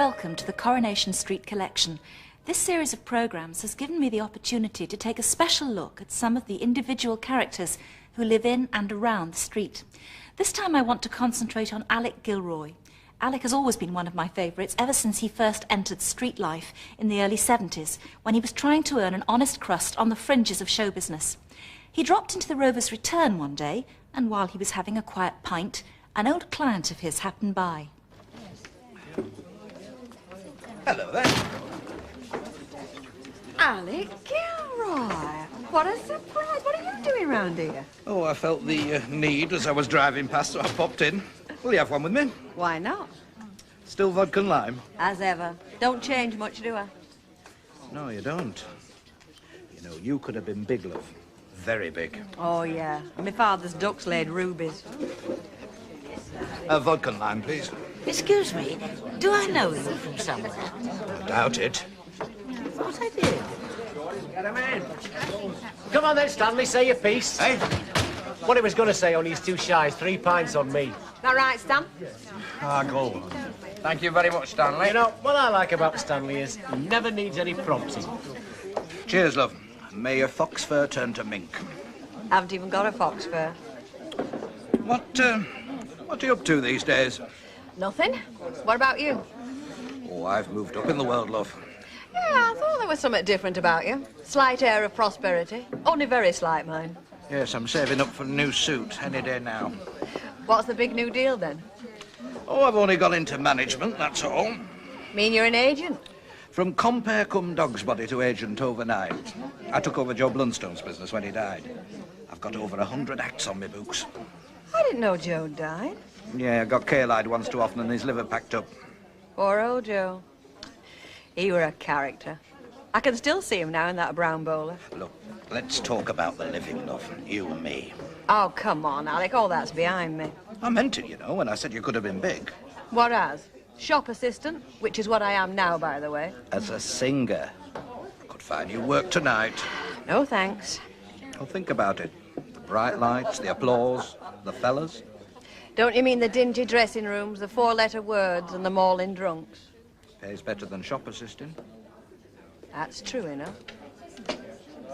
welcome to the Coronation Street collection. This series of programmes has given me the opportunity to take a special look at some of the individual characters who live in and around the street. This time I want to concentrate on Alec Gilroy. Alec has always been one of my favourites ever since he first entered street life in the early 70s, when he was trying to earn an honest crust on the fringes of show business. He dropped into the Rover's Return one day, and while he was having a quiet pint, an old client of his happened by. Hello there. Alec Gilroy! What a surprise! What are you doing round here? Oh, I felt the need as I was driving past, so I popped in. Will you have one with me? Why not? Still vodka and lime? As ever. Don't change much, do I? No, you don't. You know, you could have been big, love. Very big. Oh, yeah. My father's ducks laid rubies. Vodka and lime, please. Excuse me, do I know you from somewhere? I doubt it. What I did? Get him in. Come on then, Stanley, say your piece. Hey? What he was going to say, only he's too shy. 3 pints on me. That right, Stan? Go on. Thank you very much, Stanley. You know, what I like about Stanley is he never needs any prompting. Cheers, love. May your fox fur turn to mink. Haven't even got a fox fur. What are you up to these days? Nothing. What about you? Oh, I've moved up in the world, love. Yeah, I thought there was something different about you. Slight air of prosperity. Only very slight, mind. Yes, I'm saving up for a new suit any day now. What's the big new deal, then? Oh, I've only got into management, that's all. Mean you're an agent? From compere cum dog's body to agent overnight. I took over Joe Blunstone's business when he died. I've got over 100 acts on my books. I didn't know Joe died. Yeah, I got kale-eyed once too often and his liver packed up. Poor old Joe. He were a character. I can still see him now in that brown bowler. Look, let's talk about the living, love. You and me. Oh, come on, Alec. All that's behind me. I meant it, you know, when I said you could have been big. What as? Shop assistant, which is what I am now, by the way. As a singer. Could find you work tonight. No, thanks. Well, think about it. The bright lights, the applause, the fellas. Don't you mean the dingy dressing rooms, the 4-letter words, and the mauling drunks? Pays better than shop assisting. That's true enough.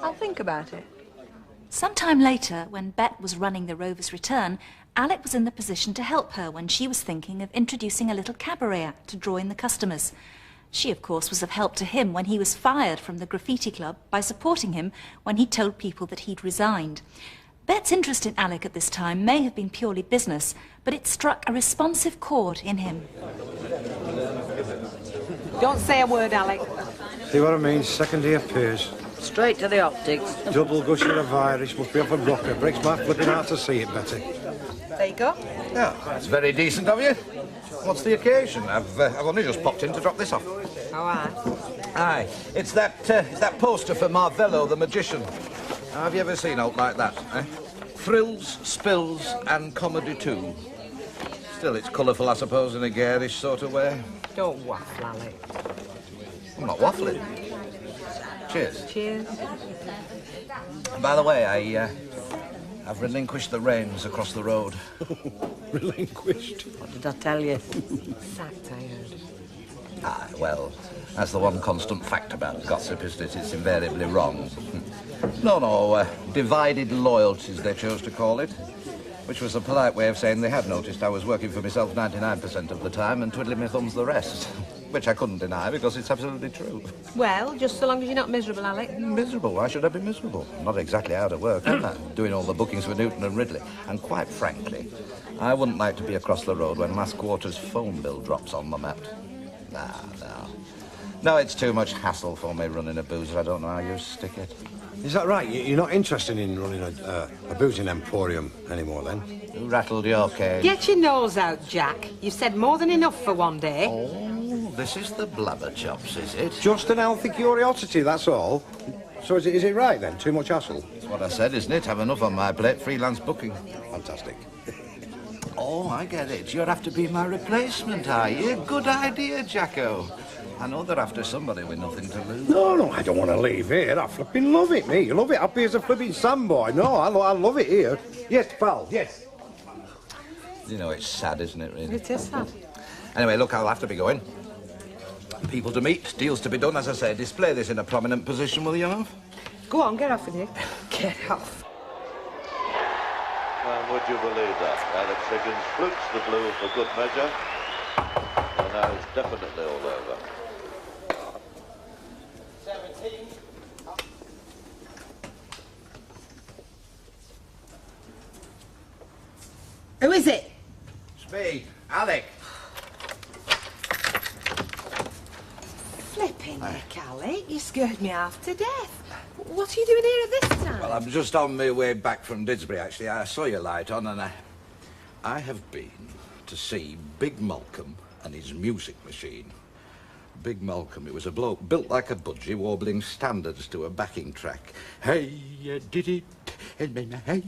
I'll think about it. Sometime later, when Bet was running the Rover's Return, Alec was in the position to help her when she was thinking of introducing a little cabaret act to draw in the customers. She, of course, was of help to him when he was fired from the graffiti club by supporting him when he told people that he'd resigned. Bet's interest in Alec at this time may have been purely business, but it struck a responsive chord in him. Don't say a word, Alec. See what I mean? Second year peers. Straight to the optics. Double gush of the virus. Must be off a rocker. Breaks my flipping heart to see it, Betty. There you go. Yeah, that's very decent of you. What's the occasion? I've only just popped in to drop this off. Oh, aye. Aye, it's that poster for Marvello the Magician. Have you ever seen out like that, eh? Thrills, spills, and comedy too. Still, it's colourful, I suppose, in a garish sort of way. Don't waffle, Alec. I'm not waffling. Cheers. Cheers. By the way, I've relinquished the reins across the road. Relinquished. What did I tell you? Sacked, I heard. Ah, well, that's the one constant fact about gossip, isn't it? It's invariably wrong. No, divided loyalties, they chose to call it. Which was a polite way of saying they had noticed I was working for myself 99% of the time and twiddling my thumbs the rest. Which I couldn't deny because it's absolutely true. Well, just so long as you're not miserable, Alec. Miserable? Why should I be miserable? I'm not exactly out of work, am I? Doing all the bookings for Newton and Ridley. And quite frankly, I wouldn't like to be across the road when last quarter's phone bill drops on the mat. No. No, it's too much hassle for me running a boozer. I don't know how you stick it. Is that right? You're not interested in running a boozing emporium anymore, then? Who rattled your cage? Get your nose out, Jack. You've said more than enough for one day. Oh, this is the blubber chops, is it? Just an healthy curiosity, that's all. So is it right, then? Too much hassle? That's what I said, isn't it? Have enough on my plate, freelance booking. Fantastic. Oh, I get it. You're after being my replacement, are you? Good idea, Jacko. I know they're after somebody with nothing to lose. No, I don't want to leave here. I flipping love it, me. You love it. Happy as a flipping sandboy. No, I love it here. Yes, pal, yes. You know, it's sad, isn't it, really? It is sad. Anyway, look, I'll have to be going. People to meet, deals to be done, as I say. Display this in a prominent position, will you, love? Go on, get off with you. Get off. And would you believe that? Alec Higgins flukes the blue for good measure. And now it's definitely all over. 17. Who is it? It's me, Alec. Flipping heck, Alec. You scared me half to death. What are you doing here at this time? Well, I'm just on my way back from Didsbury, actually. I saw your light on, and I have been to see Big Malcolm and his music machine. Big Malcolm, it was a bloke built like a budgie, warbling standards to a backing track. Hey, did it, and then hey,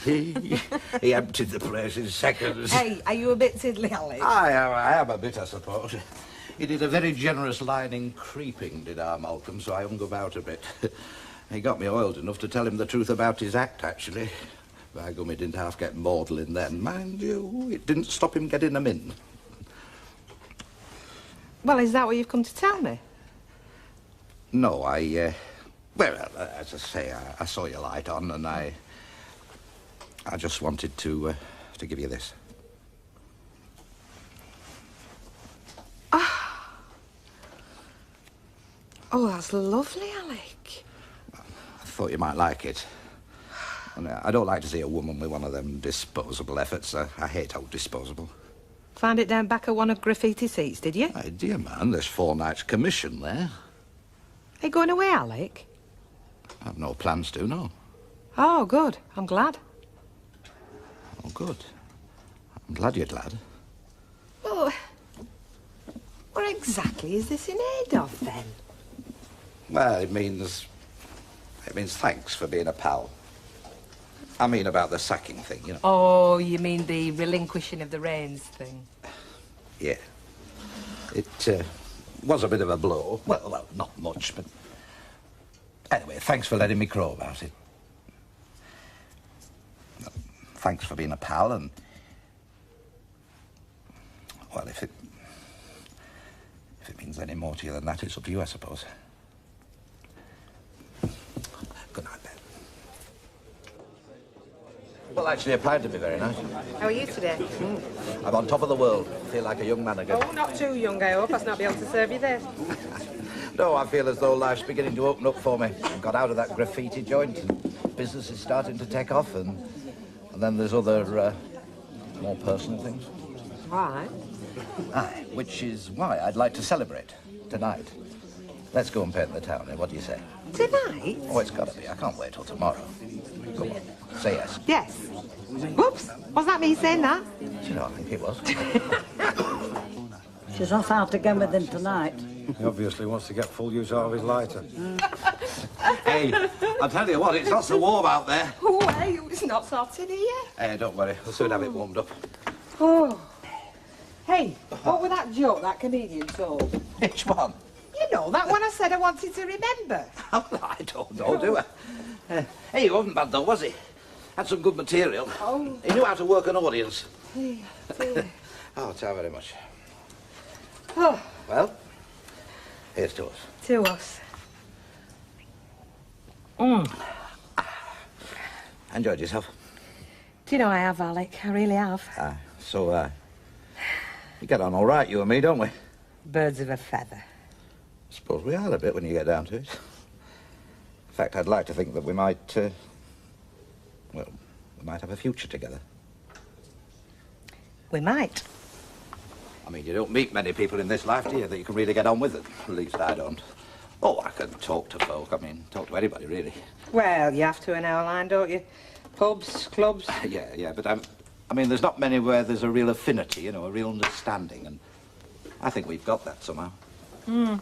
hey. He emptied the place in seconds. Hey, are you a bit tiddly, Alec? I am a bit, I suppose. He did a very generous line in creeping, did our Malcolm, so I hung about a bit. He got me oiled enough to tell him the truth about his act, actually. By gum, he didn't half get maudlin then. Mind you, it didn't stop him getting them in. Well, is that what you've come to tell me? No, well, as I say, I saw your light on, and I just wanted to give you this. Oh, that's lovely, Alec. I thought you might like it. And I don't like to see a woman with one of them disposable efforts. I hate how disposable. Found it down back of one of graffiti seats, did you? My dear man, there's 4 nights' commission there. Are you going away, Alec? I've no plans to, no. Oh, good. I'm glad. Oh, good. I'm glad you're glad. Well, what exactly is this in aid of, then? Well, it means thanks for being a pal. I mean about the sacking thing, you know. Oh, you mean the relinquishing of the reins thing? Yeah. It was a bit of a blow. Well, not much, but... Anyway, thanks for letting me crow about it. Thanks for being a pal, and... Well, if it means any more to you than that, it's up to you, I suppose. Good night, Ben. Well, actually, applied to be very nice. How are you today? I'm on top of the world. Feel like a young man again. Oh, not too young, I hope. I'll not be able to serve you there. No, I feel as though life's beginning to open up for me. I got out of that graffiti joint, and business is starting to take off, and then there's other, more personal things. All right. Aye, which is why I'd like to celebrate tonight. Let's go and paint the town, eh? What do you say? Tonight? Oh, it's got to be. I can't wait till tomorrow. Come on, say yes. Yes. Whoops. Was that me saying that? Do you know, I think it was. She's off out again with him tonight. He obviously wants to get full use out of his lighter. Hey, I'll tell you what, it's not so warm out there. Oh, hey, it's not hot in here. Hey, don't worry, we'll soon have it warmed up. Oh. Hey, what was that joke that comedian told? Which one? You know, that one I said I wanted to remember. I don't know, do I? Hey, he wasn't bad though, was he? Had some good material. Oh. He knew how to work an audience. Hey, dear. Oh, thank you very much. Oh, Well, here's to us. to us. Enjoyed yourself? Do you know I have, Alec? I really have. So, we get on all right, you and me, don't we? Birds of a feather. Suppose we are a bit when you get down to it. In fact, I'd like to think that we might, well, we might have a future together. We might. I mean, you don't meet many people in this life, do you, that you can really get on with it? At least I don't. Oh, I can talk to folk. I mean, talk to anybody, really. Well, you have to in our line, don't you? Pubs, clubs. Yeah, but I mean, there's not many where there's a real affinity, you know, a real understanding, and I think we've got that somehow. Talking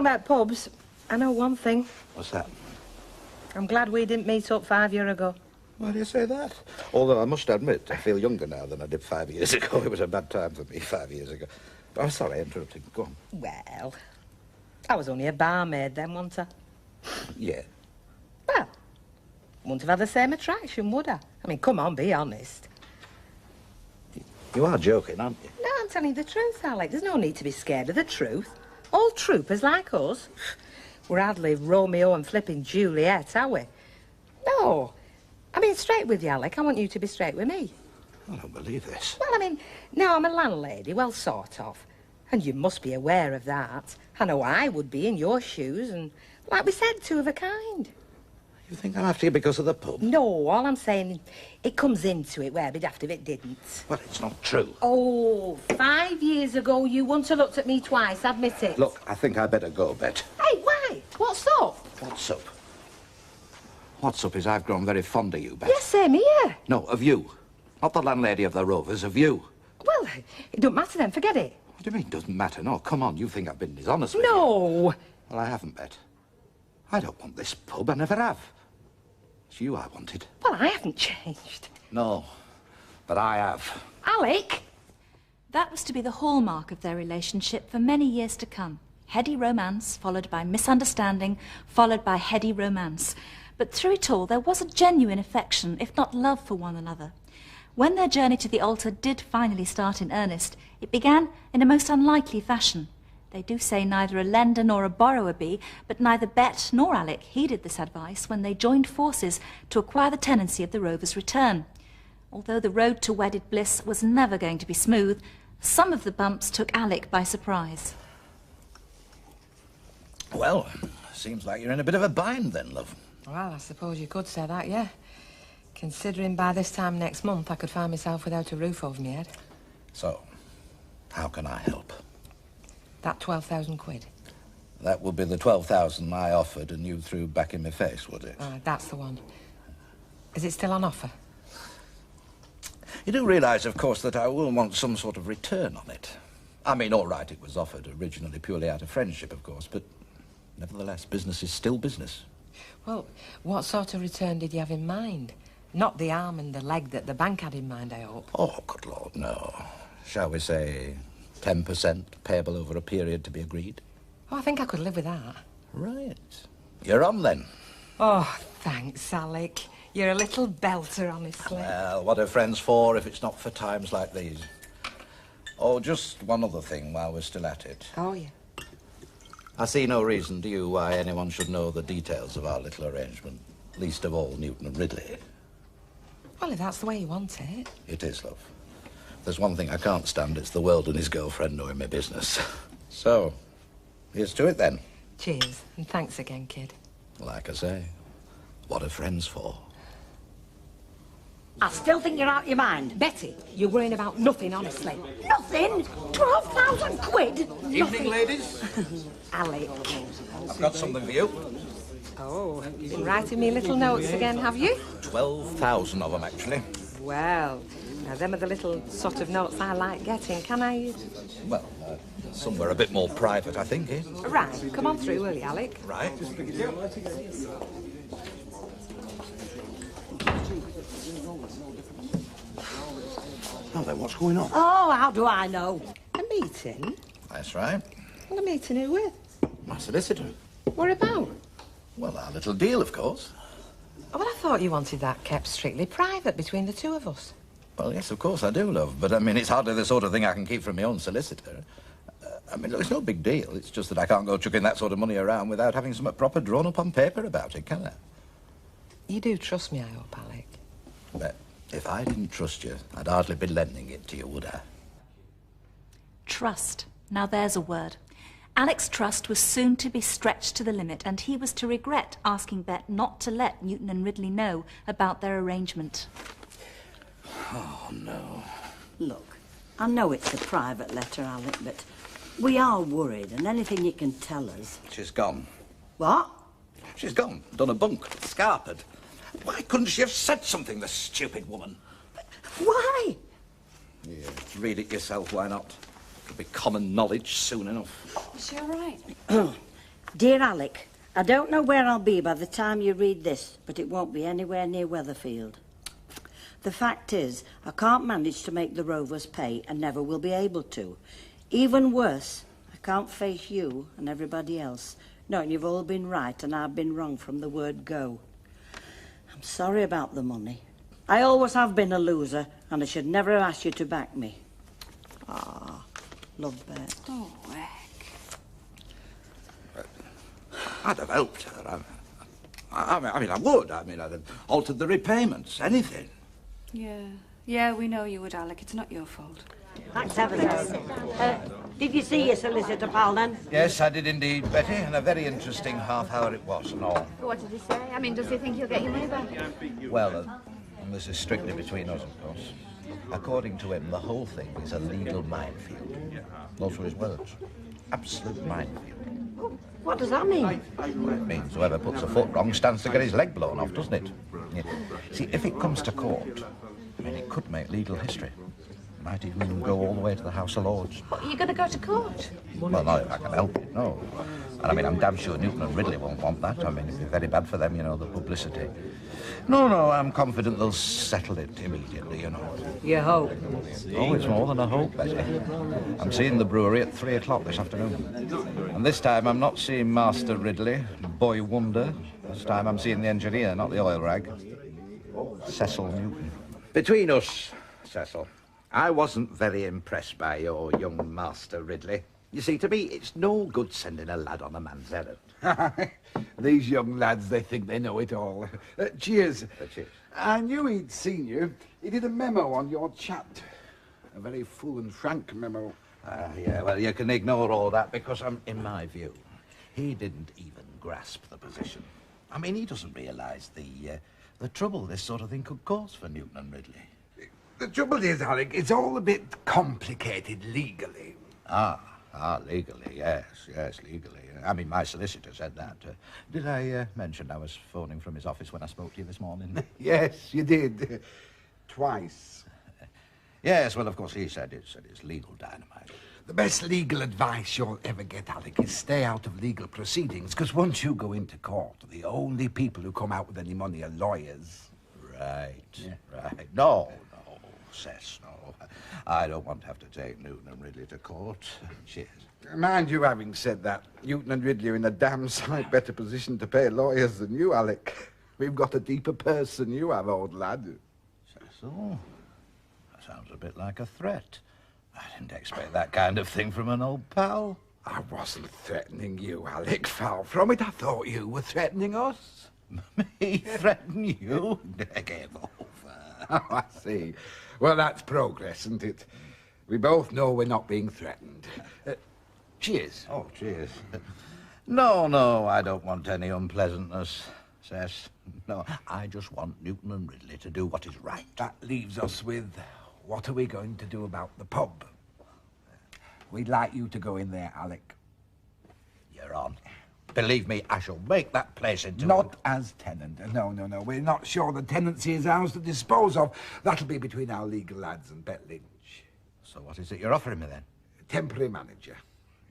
about pubs, I know one thing. What's that? I'm glad we didn't meet up 5 years ago. Why do you say that? Although I must admit, I feel younger now than I did 5 years ago. It was a bad time for me 5 years ago. But I'm sorry I interrupted. Go on. Well, I was only a barmaid then, wasn't I? Yeah. Well, wouldn't have had the same attraction, would I? I mean, come on, be honest. You are joking, aren't you? No, I'm telling you the truth, Alec. There's no need to be scared of the truth. All troopers like us. We're hardly Romeo and flipping Juliet, are we? No. I mean, straight with you, Alec. I want you to be straight with me. I don't believe this. Well, I mean, now I'm a landlady, well, sort of. And you must be aware of that. I know I would be in your shoes, and like we said, two of a kind. You think I'm after you because of the pub? No, all I'm saying, it comes into it where I'd be daft if it didn't. Well, it's not true. Oh, 5 years ago, you once have looked at me twice, admit it. Look, I think I better go, Bet. Hey, why? What's up? What's up? What's up is I've grown very fond of you, Bet. Yes, same here. No, of you. Not the landlady of the Rovers, of you. Well, it don't matter then, forget it. What do you mean, doesn't matter? No, come on, you think I've been dishonest with you. No. Well, I haven't, Bet. I don't want this pub, I never have. It's you I wanted. Well, I haven't changed. No, but I have. Alec? That was to be the hallmark of their relationship for many years to come. Heady romance, followed by misunderstanding, followed by heady romance. But through it all, there was a genuine affection, if not love, for one another. When their journey to the altar did finally start in earnest, it began in a most unlikely fashion. They do say neither a lender nor a borrower be, but neither Bet nor Alec heeded this advice when they joined forces to acquire the tenancy of the Rovers' Return. Although the road to wedded bliss was never going to be smooth, some of the bumps took Alec by surprise. Well, seems like you're in a bit of a bind then, love. Well, I suppose you could say that, yeah. Considering by this time next month I could find myself without a roof over my head. So, how can I help? That 12,000 quid. That would be the 12,000 I offered and you threw back in my face, would it? That's the one. Is it still on offer? You do realise, of course, that I will want some sort of return on it. I mean, all right, it was offered originally purely out of friendship, of course, but nevertheless, business is still business. Well, what sort of return did you have in mind? Not the arm and the leg that the bank had in mind, I hope. Oh, good Lord, no. Shall we say 10% payable over a period to be agreed? Oh, I think I could live with that. Right. You're on, then. Oh, thanks, Alec. You're a little belter, honestly. Well, what are friends for if it's not for times like these? Oh, just one other thing while we're still at it. Oh, yeah. I see no reason, do you, why anyone should know the details of our little arrangement, least of all Newton and Ridley. Well, if that's the way you want it. It is, love. There's one thing I can't stand, it's the world and his girlfriend knowing my business. So, here's to it then. Cheers, and thanks again, kid. Like I say, what are friends for? I still think you're out your mind. Betty, you're worrying about nothing, honestly. Nothing? 12,000 quid? Evening, ladies. Alec. I've got something for you. Oh, you've been writing me little notes again, have you? 12,000 of them, actually. Well, now them are the little sort of notes I like getting. Can I... Well, somewhere a bit more private, I think, eh? Right, come on through, will you, Alec? Right. Now then, what's going on? Oh, how do I know? A meeting? That's right. Well, a meeting who with? My solicitor. What about? Well, our little deal, of course. Oh, well, I thought you wanted that kept strictly private between the two of us. Well, yes, of course I do, love. But, I mean, it's hardly the sort of thing I can keep from my own solicitor. I mean, look, it's no big deal. It's just that I can't go chucking that sort of money around without having something proper drawn up on paper about it, can I? You do trust me, I hope, Alec. But if I didn't trust you, I'd hardly be lending it to you, would I? Trust. Now there's a word. Alec's trust was soon to be stretched to the limit, and he was to regret asking Bet not to let Newton and Ridley know about their arrangement. Oh, no. Look, I know it's a private letter, Alec, but we are worried, and anything you can tell us... She's gone. What? She's gone. Done a bunk. Scarpered. Why couldn't she have said something, the stupid woman? Why? Yeah, read it yourself, why not? It'll be common knowledge soon enough. Is she all right? Dear Alec, I don't know where I'll be by the time you read this, but it won't be anywhere near Weatherfield. The fact is, I can't manage to make the Rovers pay and never will be able to. Even worse, I can't face you and everybody else, knowing you've all been right and I've been wrong from the word go. I'm sorry about the money. I always have been a loser, and I should never have asked you to back me. Ah, love Bet. Oh, heck. I'd have helped her. I mean, I would. I mean, I'd have altered the repayments, anything. Yeah. Yeah, we know you would, Alec. It's not your fault. Thanks ever so. Did you see your solicitor, pal, then? Yes, I did indeed, Betty, and a very interesting half hour it was and all. What did he say? I mean, does he think you'll get your money back? Well, and this is strictly between us, of course. According to him, the whole thing is a legal minefield. Those were his words. Absolute minefield. What does that mean? It means whoever puts a foot wrong stands to get his leg blown off, doesn't it? Yeah. See, if it comes to court, I mean, it could make legal history. Might even go all the way to the House of Lords. What, are you going to go to court? Well, not if I can help it, no. And I mean, I'm damn sure Newton and Ridley won't want that. I mean, it'd be very bad for them, you know, the publicity. No, I'm confident they'll settle it immediately, you know. You hope. Oh, it's more than a hope, Betty. I'm seeing the brewery at 3 o'clock this afternoon. And this time I'm not seeing Master Ridley, Boy Wonder. This time I'm seeing the engineer, not the oil rag. Cecil Newton. Between us, Cecil, I wasn't very impressed by your young Master Ridley. You see, to me, it's no good sending a lad on a man's errand. These young lads, they think they know it all. Cheers. Cheers. I knew he'd seen you. He did a memo on your chat. A very full and frank memo. Yeah, well, you can ignore all that because, in my view, he didn't even grasp the position. I mean, he doesn't realise the trouble this sort of thing could cause for Newton and Ridley. The trouble is, Alec, it's all a bit complicated legally. Legally, yes, legally. I mean, my solicitor said that. Did I mention I was phoning from his office when I spoke to you this morning? Yes, you did. Twice. Yes, well, of course, he said it's legal dynamite. The best legal advice you'll ever get, Alec, is stay out of legal proceedings, because once you go into court, the only people who come out with any money are lawyers. Right, right. No, Cess, no. I don't want to have to take Newton and Ridley to court. Cheers. Mind you, having said that, Newton and Ridley are in a damn sight better position to pay lawyers than you, Alec. We've got a deeper purse than you have, old lad. Cecil, that sounds a bit like a threat. I didn't expect that kind of thing from an old pal. I wasn't threatening you, Alec. Far from it. I thought you were threatening us. Me threaten you? Give over. Oh, I see. Well, that's progress, isn't it? We both know we're not being threatened. Cheers. Oh, cheers. No, I don't want any unpleasantness, Cess. No, I just want Newton and Ridley to do what is right. That leaves us with, what are we going to do about the pub? We'd like you to go in there, Alec. You're on. Believe me, I shall make that place into... Not as tenant. No. We're not sure the tenancy is ours to dispose of. That'll be between our legal lads and Bet Lynch. So what is it you're offering me, then? Temporary manager.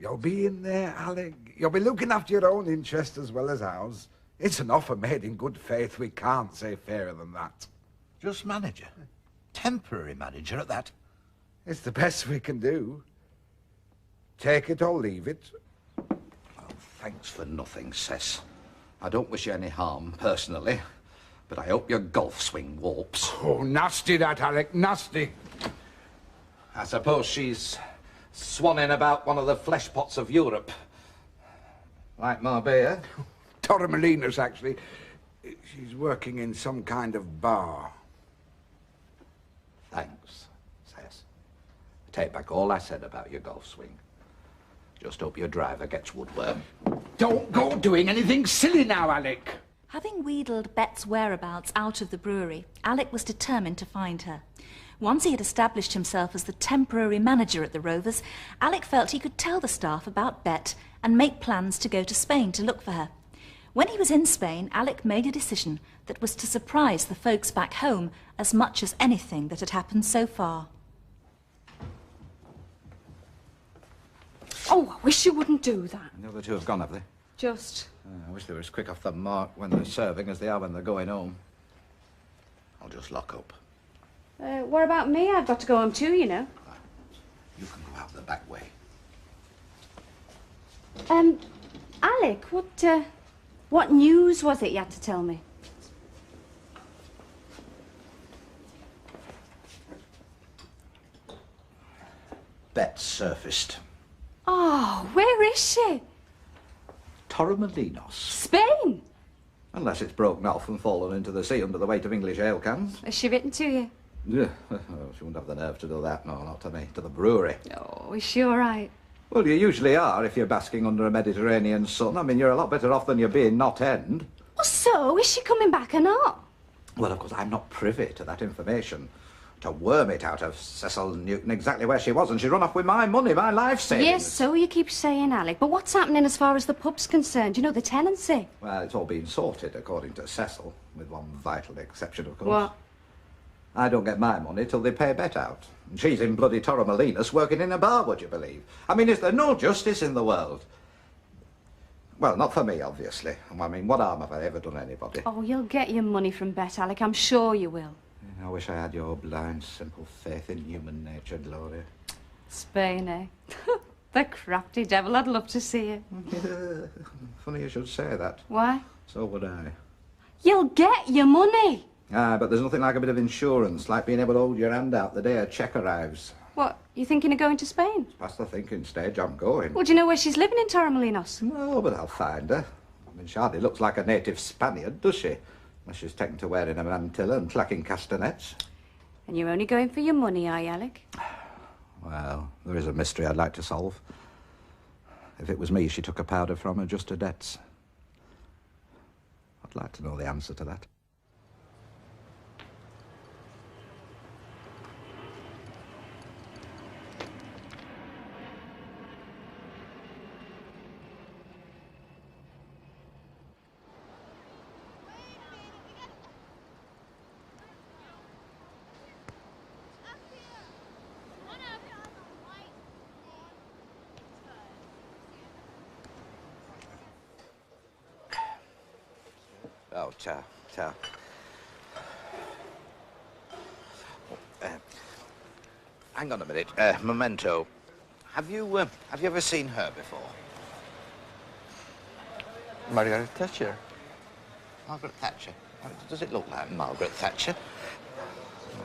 You'll be in there, Alec. You'll be looking after your own interest as well as ours. It's an offer made in good faith. We can't say fairer than that. Just manager? Temporary manager at that? It's the best we can do. Take it or leave it. Thanks for nothing, Cess. I don't wish you any harm, personally, but I hope your golf swing warps. Oh, nasty that, Alec, nasty. I suppose she's swanning about one of the flesh pots of Europe. Like Marbella? Torremolinos, actually. She's working in some kind of bar. Thanks, Cess. I take back all I said about your golf swing. Just hope your driver gets woodworm. Don't go doing anything silly now, Alec. Having wheedled Bet's whereabouts out of the brewery, Alec was determined to find her. Once he had established himself as the temporary manager at the Rovers, Alec felt he could tell the staff about Bet and make plans to go to Spain to look for her. When he was in Spain, Alec made a decision that was to surprise the folks back home as much as anything that had happened so far. Oh, I wish you wouldn't do that. The other two have gone, have they? Just... I wish they were as quick off the mark when they're serving as they are when they're going home. I'll just lock up. What about me? I've got to go home too, you know. You can go out the back way. Alec, what news was it you had to tell me? Bet surfaced. Oh, where is she? Torremolinos. Spain? Unless it's broken off and fallen into the sea under the weight of English ale cans. Has she written to you? Yeah, she wouldn't have the nerve to do that. No, not to me. To the brewery. Oh, is she all right? Well, you usually are if you're basking under a Mediterranean sun. I mean, you're a lot better off than you're being not end. Well, so, is she coming back or not? Well, of course, I'm not privy to that information. To worm it out of Cecil Newton exactly where she was, and she'd run off with my money, my life savings. Yes, so you keep saying, Alec. But what's happening as far as the pub's concerned? You know, the tenancy. Well, it's all been sorted, according to Cecil, with one vital exception, of course. What? I don't get my money till they pay Bet out. And she's in bloody Torremolinos working in a bar, would you believe? I mean, is there no justice in the world? Well, not for me, obviously. I mean, what harm have I ever done anybody? Oh, you'll get your money from Bet, Alec. I'm sure you will. I wish I had your blind, simple faith in human nature, Gloria. Spain, eh? The crafty devil. I'd love to see it. Funny you should say that. Why? So would I. You'll get your money. Ah, but there's nothing like a bit of insurance, like being able to hold your hand out the day a cheque arrives. What, you thinking of going to Spain? Past the thinking stage, I'm going. Well, do you know where she's living in Torremolinos? No, but I'll find her. I mean, she hardly looks like a native Spaniard, does she? Unless she's taken to wearing a mantilla and clacking castanets. And you're only going for your money, are you, Alec? Well, there is a mystery I'd like to solve. If it was me she took her powder from, or just her debts. I'd like to know the answer to that. Oh, ciao, ciao. Hang on a minute. Memento. Have you ever seen her before? Margaret Thatcher. Margaret Thatcher? Does it look like Margaret Thatcher?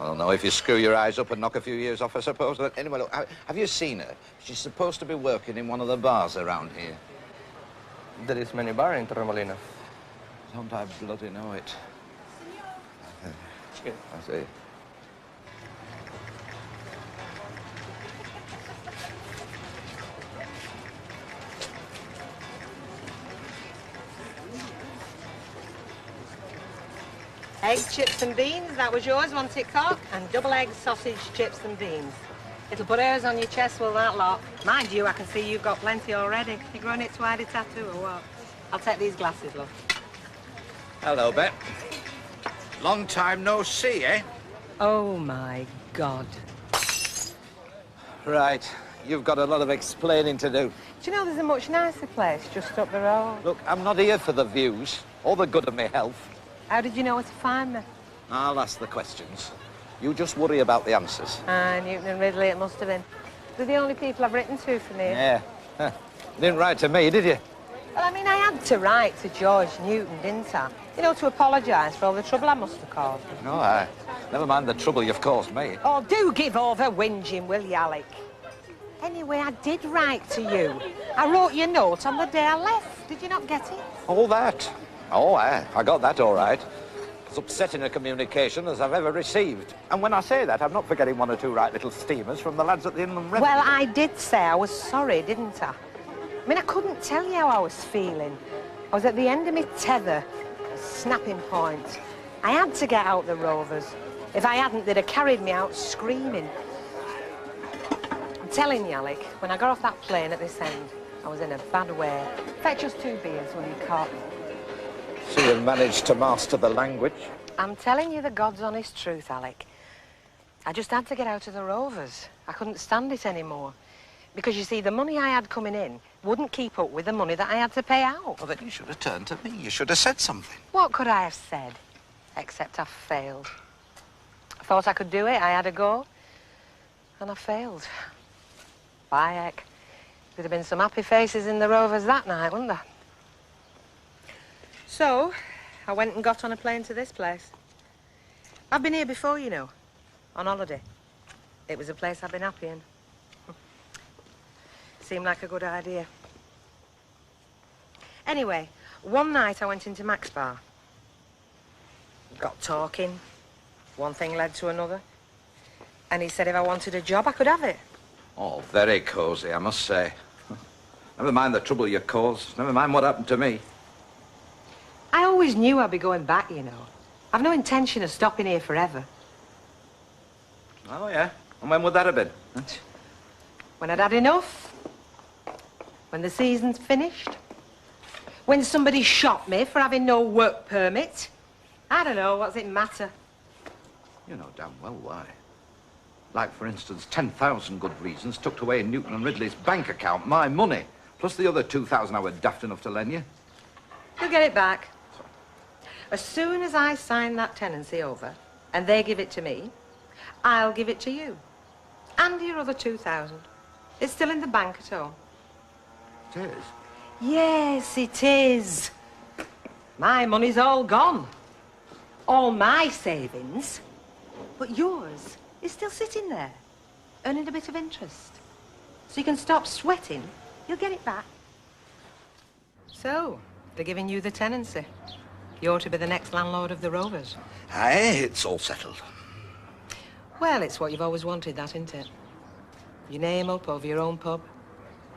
I don't know, if you screw your eyes up and knock a few years off, I suppose. But anyway, look, have you seen her? She's supposed to be working in one of the bars around here. There is many bar in Torremolinos. Don't I bloody know it? I see. Egg, chips and beans, that was yours, wasn't it, Cock? And double egg, sausage, chips and beans. It'll put hairs on your chest, will that lot? Mind you, I can see you've got plenty already. You growing it to hide a tattoo or what? I'll take these glasses, love. Hello, Bet. Long time no see, eh? Oh, my God. Right. You've got a lot of explaining to do. Do you know there's a much nicer place just up the road? Look, I'm not here for the views or the good of my health. How did you know where to find me? I'll ask the questions. You just worry about the answers. Newton and Ridley, it must have been. They're the only people I've written to from here. Yeah. Huh. Didn't write to me, did you? Well, I mean, I had to write to George Newton, didn't I? You know, to apologise for all the trouble I must have caused him. No, never mind the trouble you've caused me. Oh, do give over whinging, will you, Alec? Anyway, I did write to you. I wrote you a note on the day I left. Did you not get it? All that? Oh, I got that all right. As upsetting a communication as I've ever received. And when I say that, I'm not forgetting one or two right little steamers from the lads at the Inland Revenue. Well, I did say I was sorry, didn't I? I mean, I couldn't tell you how I was feeling. I was at the end of my tether, a snapping point. I had to get out the Rovers. If I hadn't, they'd have carried me out screaming. I'm telling you, Alec, when I got off that plane at this end, I was in a bad way. Fetch just 2 beers when you caught me. So you managed to master the language? I'm telling you the God's honest truth, Alec. I just had to get out of the Rovers. I couldn't stand it anymore. Because, you see, the money I had coming in wouldn't keep up with the money that I had to pay out. Well, then you should have turned to me. You should have said something. What could I have said? Except I failed. I thought I could do it. I had a go. And I failed. By heck. There'd have been some happy faces in the Rovers that night, wouldn't there? So, I went and got on a plane to this place. I've been here before, you know, on holiday. It was a place I've been happy in. seemed like a good idea. Anyway, one night I went into Mac's bar. Got talking. One thing led to another. And he said if I wanted a job, I could have it. Oh, very cosy, I must say. Never mind the trouble you caused. Never mind what happened to me. I always knew I'd be going back, you know. I've no intention of stopping here forever. Oh, yeah? And when would that have been? When I'd had enough. When the season's finished. When somebody shot me for having no work permit. I don't know, what does it matter? You know damn well why. Like, for instance, 10,000 good reasons tucked away in Newton and Ridley's bank account, my money, plus the other 2,000 I were daft enough to lend you. You'll get it back. As soon as I sign that tenancy over, and they give it to me, I'll give it to you. And your other 2,000. It's still in the bank at home. It is? Yes, it is. My money's all gone. All my savings. But yours is still sitting there, earning a bit of interest. So you can stop sweating, you'll get it back. So, they're giving you the tenancy. You're to be the next landlord of the Rovers. Aye, it's all settled. Well, it's what you've always wanted, that, isn't it? Your name up over your own pub,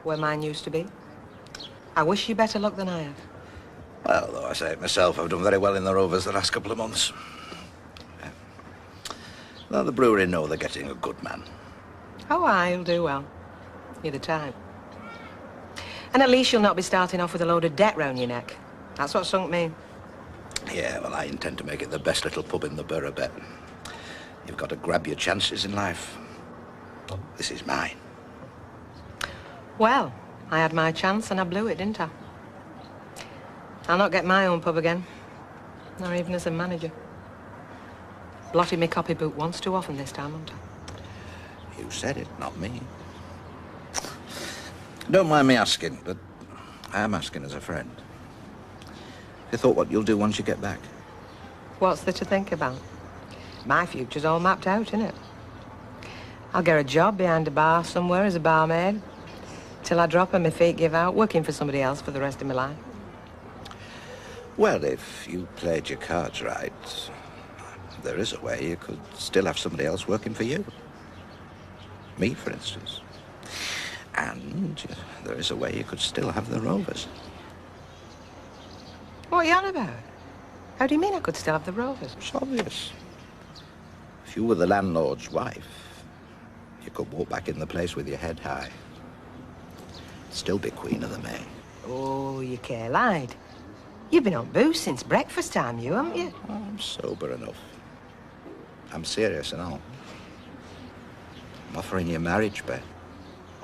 where mine used to be. I wish you better luck than I have. Well, though I say it myself, I've done very well in the Rovers the last couple of months. Well, the brewery know they're getting a good man. Oh, aye, you'll do well. You're the type. And at least you'll not be starting off with a load of debt round your neck. That's what sunk me. Yeah, well, I intend to make it the best little pub in the borough, Bet. You've got to grab your chances in life. This is mine. Well, I had my chance and I blew it, didn't I? I'll not get my own pub again. Not even as a manager. Blotted me copybook once too often this time, haven't I? You said it, not me. Don't mind me asking, but I am asking as a friend. Have you thought what you'll do once you get back? What's there to think about? My future's all mapped out, innit? I'll get a job behind a bar somewhere as a barmaid. Till I drop and my feet give out, working for somebody else for the rest of my life. Well, if you played your cards right, there is a way you could still have somebody else working for you. Me, for instance. And there is a way you could still have the Rovers. What are you on about? How do you mean I could still have the Rovers? It's obvious. If you were the landlord's wife, you could walk back in the place with your head high. Still be Queen of the May. Oh, you care-lied. You've been on booze since breakfast time, you, haven't you? Oh, I'm sober enough. I'm serious and all. I'm offering you marriage, Bet.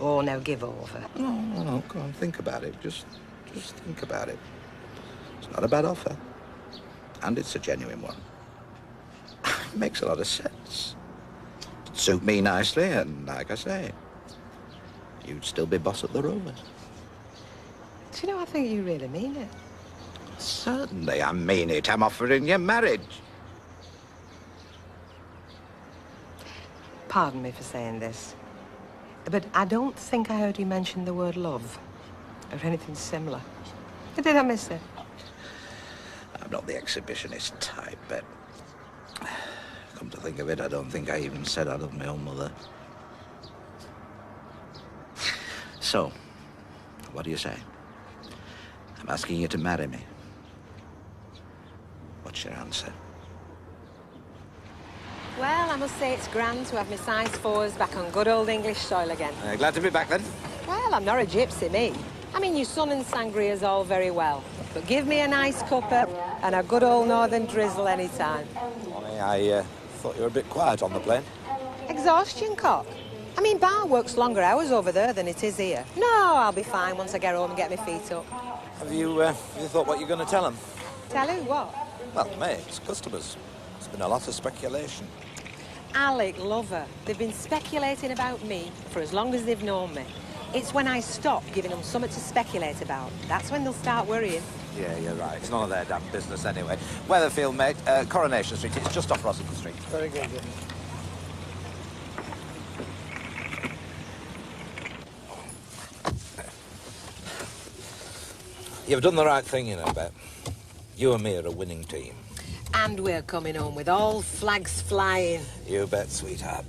Oh, now give over. No, go on, think about it. Just think about it. It's not a bad offer. And it's a genuine one. It makes a lot of sense. It'd suit me nicely, and like I say, you'd still be boss at the Rovers. Do you know, I think you really mean it. Certainly, I mean it. I'm offering you marriage. Pardon me for saying this, but I don't think I heard you mention the word love or anything similar. Did I miss it? I'm not the exhibitionist type, but come to think of it, I don't think I even said I love my own mother. So, what do you say? I'm asking you to marry me. What's your answer? Well, I must say it's grand to have my size 4s back on good old English soil again. Glad to be back, then. Well, I'm not a gypsy, me. I mean, your sun and sangria's all very well, but give me a nice cuppa and a good old northern drizzle any time. Molly, I thought you were a bit quiet on the plane. Exhaustion, cock. I mean, bar works longer hours over there than it is here. No, I'll be fine once I get home and get my feet up. Have you thought what you're going to tell them? Tell who what? Well, mates, customers. There's been a lot of speculation. Alec, lover. They've been speculating about me for as long as they've known me. It's when I stop giving them something to speculate about. That's when they'll start worrying. Yeah, you're right. It's none of their damn business anyway. Weatherfield, mate. Coronation Street. It's just off Rossington Street. Very good, yeah. You've done the right thing, you know, Bet. You and me are a winning team. And we're coming home with all flags flying. You bet, sweetheart.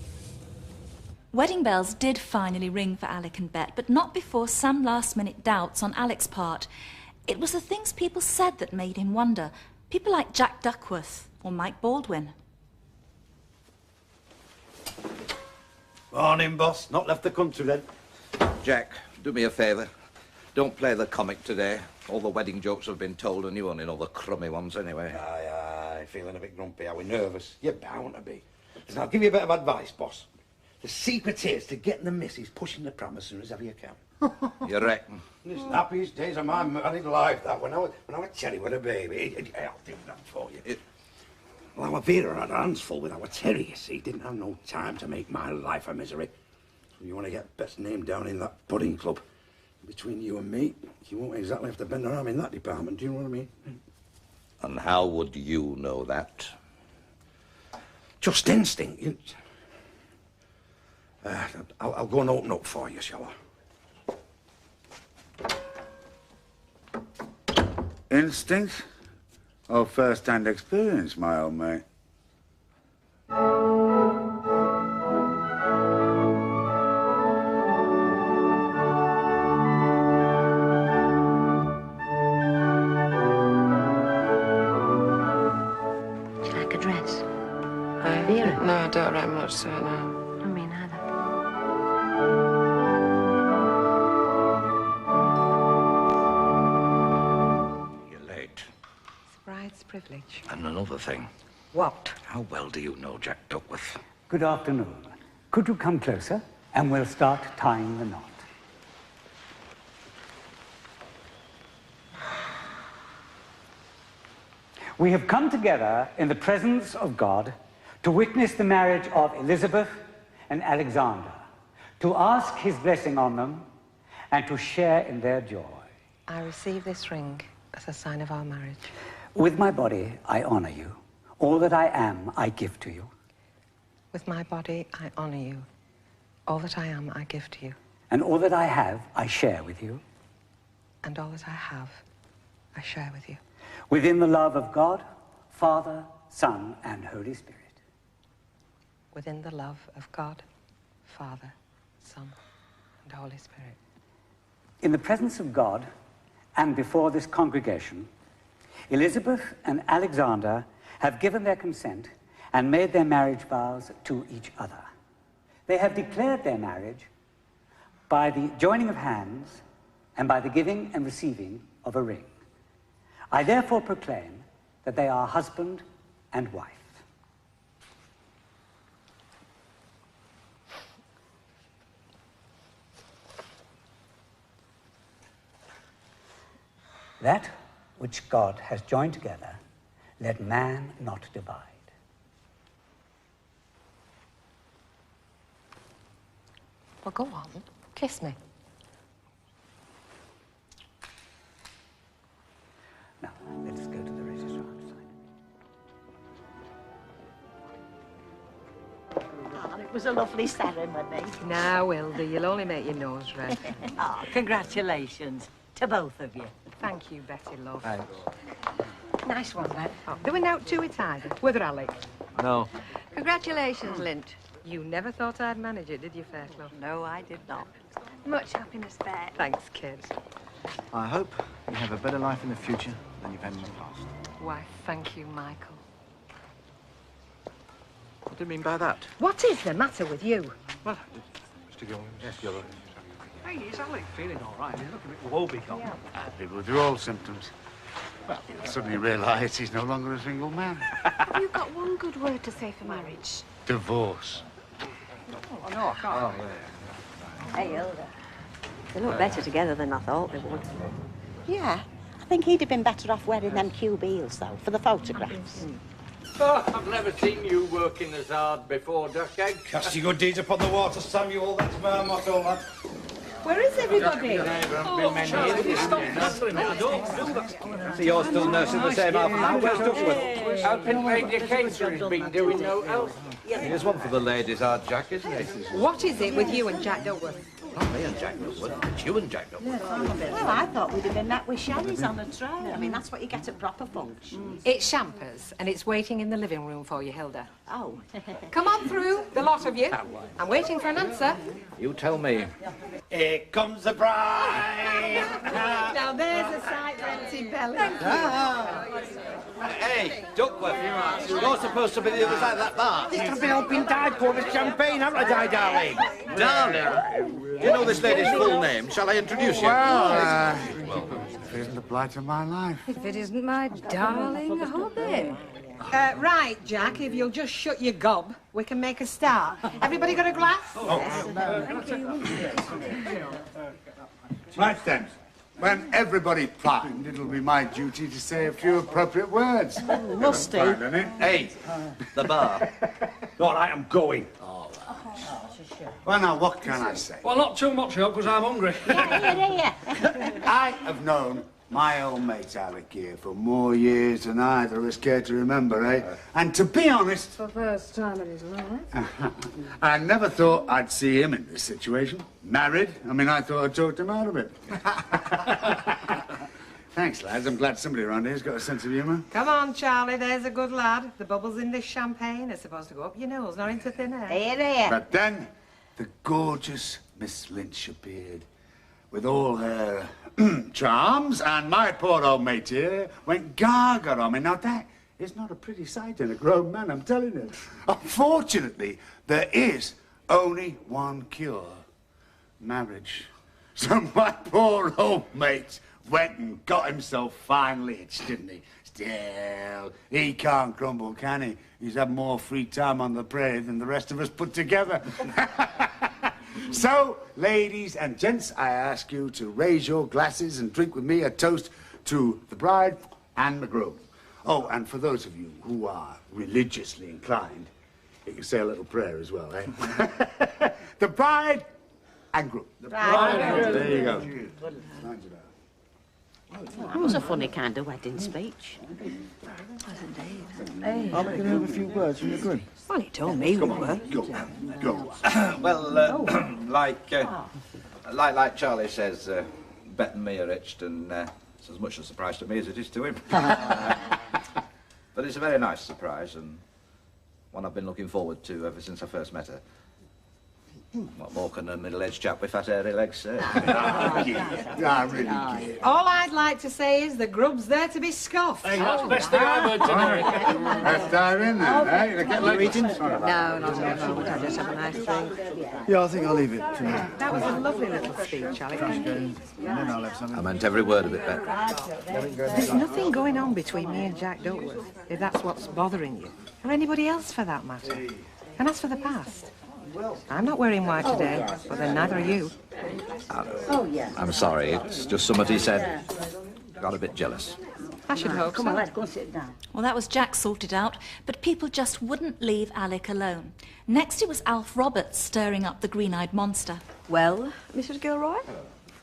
Wedding bells did finally ring for Alec and Bet, but not before some last-minute doubts on Alec's part. It was the things people said that made him wonder. People like Jack Duckworth or Mike Baldwin. Morning, boss. Not left the country, then? Jack, do me a favour. Don't play the comic today. All the wedding jokes have been told and you only know the crummy ones anyway. Aye, feeling a bit grumpy. Are we nervous? You're bound to be. Listen, I'll give you a bit of advice, boss. The secret is to get the missus pushing the pram as soon as ever you can. You reckon? The happiest days of my married life, that, when I was Terry with a baby. I'll do that for you. Well, our Vera had her hands full with our Terry, you see. Didn't have no time to make my life a misery. So you want to get best name down in that pudding club. Between you and me, you won't exactly have to bend her arm in that department, do you know what I mean? And how would you know that? Just instinct. I'll go and open up for you, shall I? Instinct or first-hand experience, my old mate? Do you like a dress? No, I don't very much so, no. I mean, either. You're late. It's a bride's privilege. And another thing. What? How well do you know Jack Duckworth? Good afternoon. Could you come closer and we'll start tying the knot. We have come together in the presence of God to witness the marriage of Elizabeth and Alexander, to ask his blessing on them and to share in their joy. I receive this ring as a sign of our marriage. With my body, I honor you. All that I am, I give to you. With my body, I honor you. All that I am, I give to you. And all that I have, I share with you. And all that I have, I share with you. Within the love of God, Father, Son, and Holy Spirit. Within the love of God, Father, Son, and Holy Spirit. In the presence of God and before this congregation, Elizabeth and Alexander have given their consent and made their marriage vows to each other. They have declared their marriage by the joining of hands and by the giving and receiving of a ring. I therefore proclaim that they are husband and wife. That which God has joined together, let man not divide. Well, go on. Kiss me. Now, let us go to the registrar outside. Oh, it was a lovely ceremony. Now, Hilda, you'll only make your nose red. Oh, congratulations to both of you. Thank you, Betty, love. Thanks. Nice one, Bet. Oh, there were no to it either. Whether Alec? No. Congratulations, Lint. You never thought I'd manage it, did you, Fair Love? No, I did not. Much happiness, Bet. Thanks, kid. I hope you have a better life in the future than you've had in the past. Why, thank you, Michael. What do you mean by that? What is the matter with you? Well, Mr. Gilman, yes, you're right. Hey, is Alec feeling all right? He's looking a bit woebegone. Happy withdrawal symptoms. Well, I suddenly realised he's no longer a single man. Have you got one good word to say for marriage? Divorce. Oh, no, I can't. Hey, Hilda. They look better together than I thought they would. Yeah, I think he'd have been better off wearing them cube heels, though, for the photographs. Oh, I've never seen you working as hard before, Duckegg. Cast your good deeds upon the water, Samuel. That's my motto, lad. Where is everybody? So you're still nursing the same half now? Where's Duckworth? Helping Lady Caterer's been doing no else. Here's one for the ladies, our Jack, isn't it? What is it with you and Jack Duckworth? Not me and Jack Duckworth. It's you and Jack Duckworth. Well, I thought we'd have been met with shannies on a tray. I mean, that's what you get at proper functions. It's champers, and it's waiting in the living room for you, Hilda. Oh. Come on through, the lot of you. I'm waiting for an answer. You tell me. Here comes the bride. Now there's a sight for empty belly. Hey, Duckworth, you're supposed to be the other side of that bar. I've been helping Dad pour the champagne, haven't I, darling? Darling, do you know this lady's full name? Shall I introduce you? Well, it isn't the blight of my life. If it isn't my darling hobby. Right, Jack, if you'll just shut your gob, we can make a start. Everybody got a glass? Right then. When everybody primed, it'll be my duty to say a few appropriate words. Musty. Hey, the bar. All right, I'm going. Well, now, what can I say? Well, not too much, because I'm hungry. I have known my old mate Alec here for more years than either of us care to remember, eh? And to be honest... For the first time in his life. I never thought I'd see him in this situation. Married. I mean, I thought I'd talked him out of it. Thanks, lads. I'm glad somebody around here's got a sense of humour. Come on, Charlie, there's a good lad. The bubbles in this champagne are supposed to go up your nose, not into thin air. Here, here. But then the gorgeous Miss Lynch appeared with all her charms, and my poor old mate here went gaga on me. Now, that is not a pretty sight in a grown man, I'm telling you. Unfortunately, there is only one cure. Marriage. So my poor old mate went and got himself finally hitched, didn't he? Still, he can't grumble, can he? He's had more free time on the prairie than the rest of us put together. So, ladies and gents, I ask you to raise your glasses and drink with me a toast to the bride and the groom. Oh, and for those of you who are religiously inclined, you can say a little prayer as well, eh? The bride and groom. The bride and groom. There you go. That was a funny kind of wedding speech. Hey. I'll make a few words from the groom. Well, he told me we were. Go. Well, like Charlie says, Bet and me are hitched, and it's as much a surprise to me as it is to him. But it's a very nice surprise, and one I've been looking forward to ever since I first met her. What more can a middle-aged chap with fat hairy legs say? I really care. All I'd like to say is the grub's there to be scoffed. Hey, that's the best thing I've heard today. Let's dive in then, eh? Are you eating? No, not at the moment. I just have a nice drink. Yeah, I think I'll leave it for now. That was a lovely little speech, Alec. Thank you. And then I'll have something. I meant every word of it, Bet. There's nothing going on between me and Jack Duckworth, if that's what's bothering you. Or anybody else, for that matter. And as for the past, I'm not wearing white today, but then neither are you. I'm sorry, it's just somebody said. Got a bit jealous. I should hope Come so. on, let's go and sit down. Well, that was Jack sorted out, but people just wouldn't leave Alec alone. Next, it was Alf Roberts stirring up the green-eyed monster. Well, Mrs. Gilroy?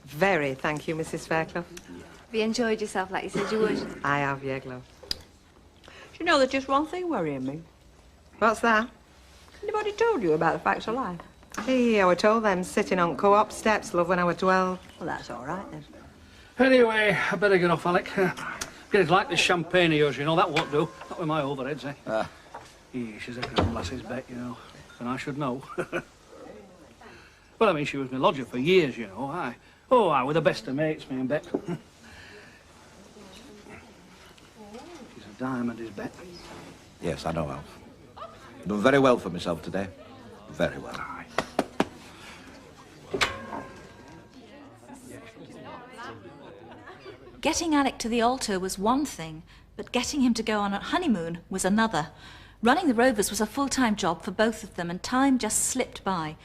Very, thank you, Mrs. Fairclough. Have you enjoyed yourself like you said you would? I have, yeah, Glo. You know, there's just one thing worrying me. What's that? Anybody told you about the facts of life? Hey, I were told them sitting on co-op steps, love, when I was 12. Well, that's all right, then. Anyway, I better get off, Alec. Getting like this champagne of yours, you know, that won't do. Not with my overheads, eh? She's a grand lass's Bet, you know, and I should know. Well, I mean, she was my lodger for years, you know. I were the best of mates, me and Bet. She's a diamond, is Bet. Yes, I know, Alf. Done very well for myself today. Very well. Getting Alec to the altar was one thing, but getting him to go on a honeymoon was another. Running the Rovers was a full-time job for both of them, and time just slipped by.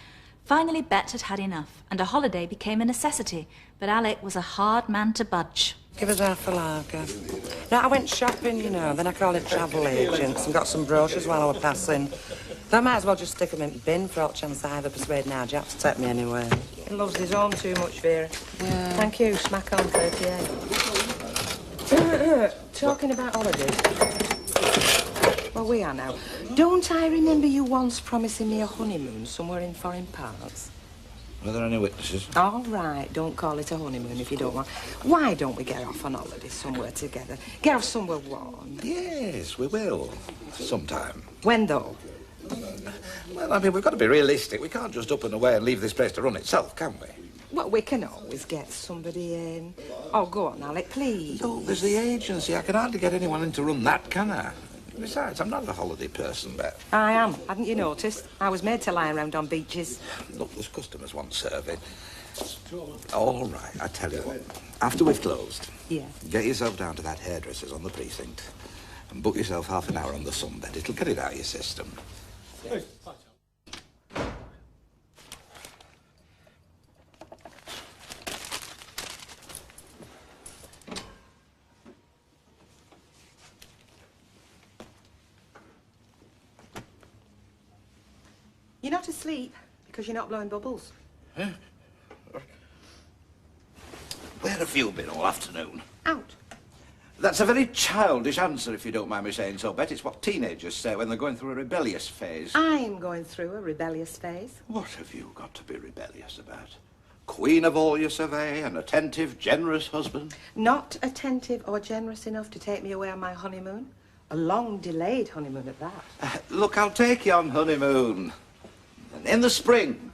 Finally, Bet had had enough, and a holiday became a necessity, but Alec was a hard man to budge. Give us half a lager. No, I went shopping, you know, then I called in travel agents and got some brochures while I was passing. So I might as well just stick them in the bin for all chance I ever persuade now Jack to take me anywhere. He loves his own too much, Vera. Yeah. Thank you, smack on 38. Talking about holidays. Well, we are now. Don't I remember you once promising me a honeymoon somewhere in foreign parts? Were there any witnesses? All right, don't call it a honeymoon if you don't want. Why don't we get off on holiday somewhere together? Get off somewhere warm. Yes, we will. Sometime. When, though? Well, I mean, we've got to be realistic. We can't just up and away and leave this place to run itself, can we? Well, we can always get somebody in. Oh, go on, Alec, please. No, there's the agency. I can hardly get anyone in to run that, can I? Besides, I'm not a holiday person, Beth. I am. Hadn't you noticed? I was made to lie around on beaches. Look, there's customers want serving. All right, I tell you what. After we've closed, Yeah. get yourself down to that hairdresser's on the precinct and book yourself half an hour on the sunbed. It'll get it out of your system. You're not asleep because you're not blowing bubbles. Huh? Where have you been all afternoon? Out. That's a very childish answer, if you don't mind me saying so, Bet. It's what teenagers say when they're going through a rebellious phase. I'm going through a rebellious phase. What have you got to be rebellious about? Queen of all you survey, an attentive, generous husband? Not attentive or generous enough to take me away on my honeymoon. A long-delayed honeymoon at that. Look, I'll take you on honeymoon. In the spring.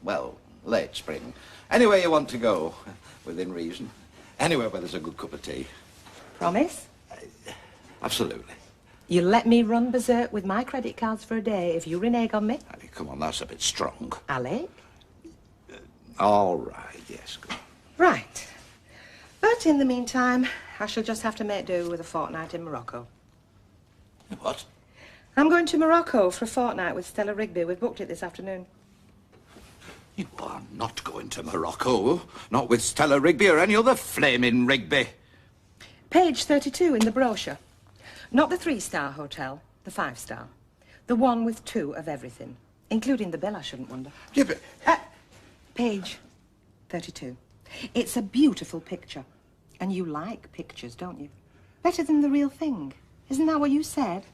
Well, late spring. Anywhere you want to go, within reason. Anywhere where there's a good cup of tea. Promise? Absolutely. You'll let me run berserk with my credit cards for a day if you renege on me? I mean, come on, that's a bit strong. Alec? All right, yes, go on. Right. But in the meantime, I shall just have to make do with a fortnight in Morocco. What? I'm going to Morocco for a fortnight with Stella Rigby. We've booked it this afternoon. You are not going to Morocco. Not with Stella Rigby or any other flaming Rigby. Page 32 in the brochure. Not the 3-star hotel, the 5-star. The one with 2 of everything. Including the bill, I shouldn't wonder. Yeah, but... Page 32. It's a beautiful picture. And you like pictures, don't you? Better than the real thing. Isn't that what you said?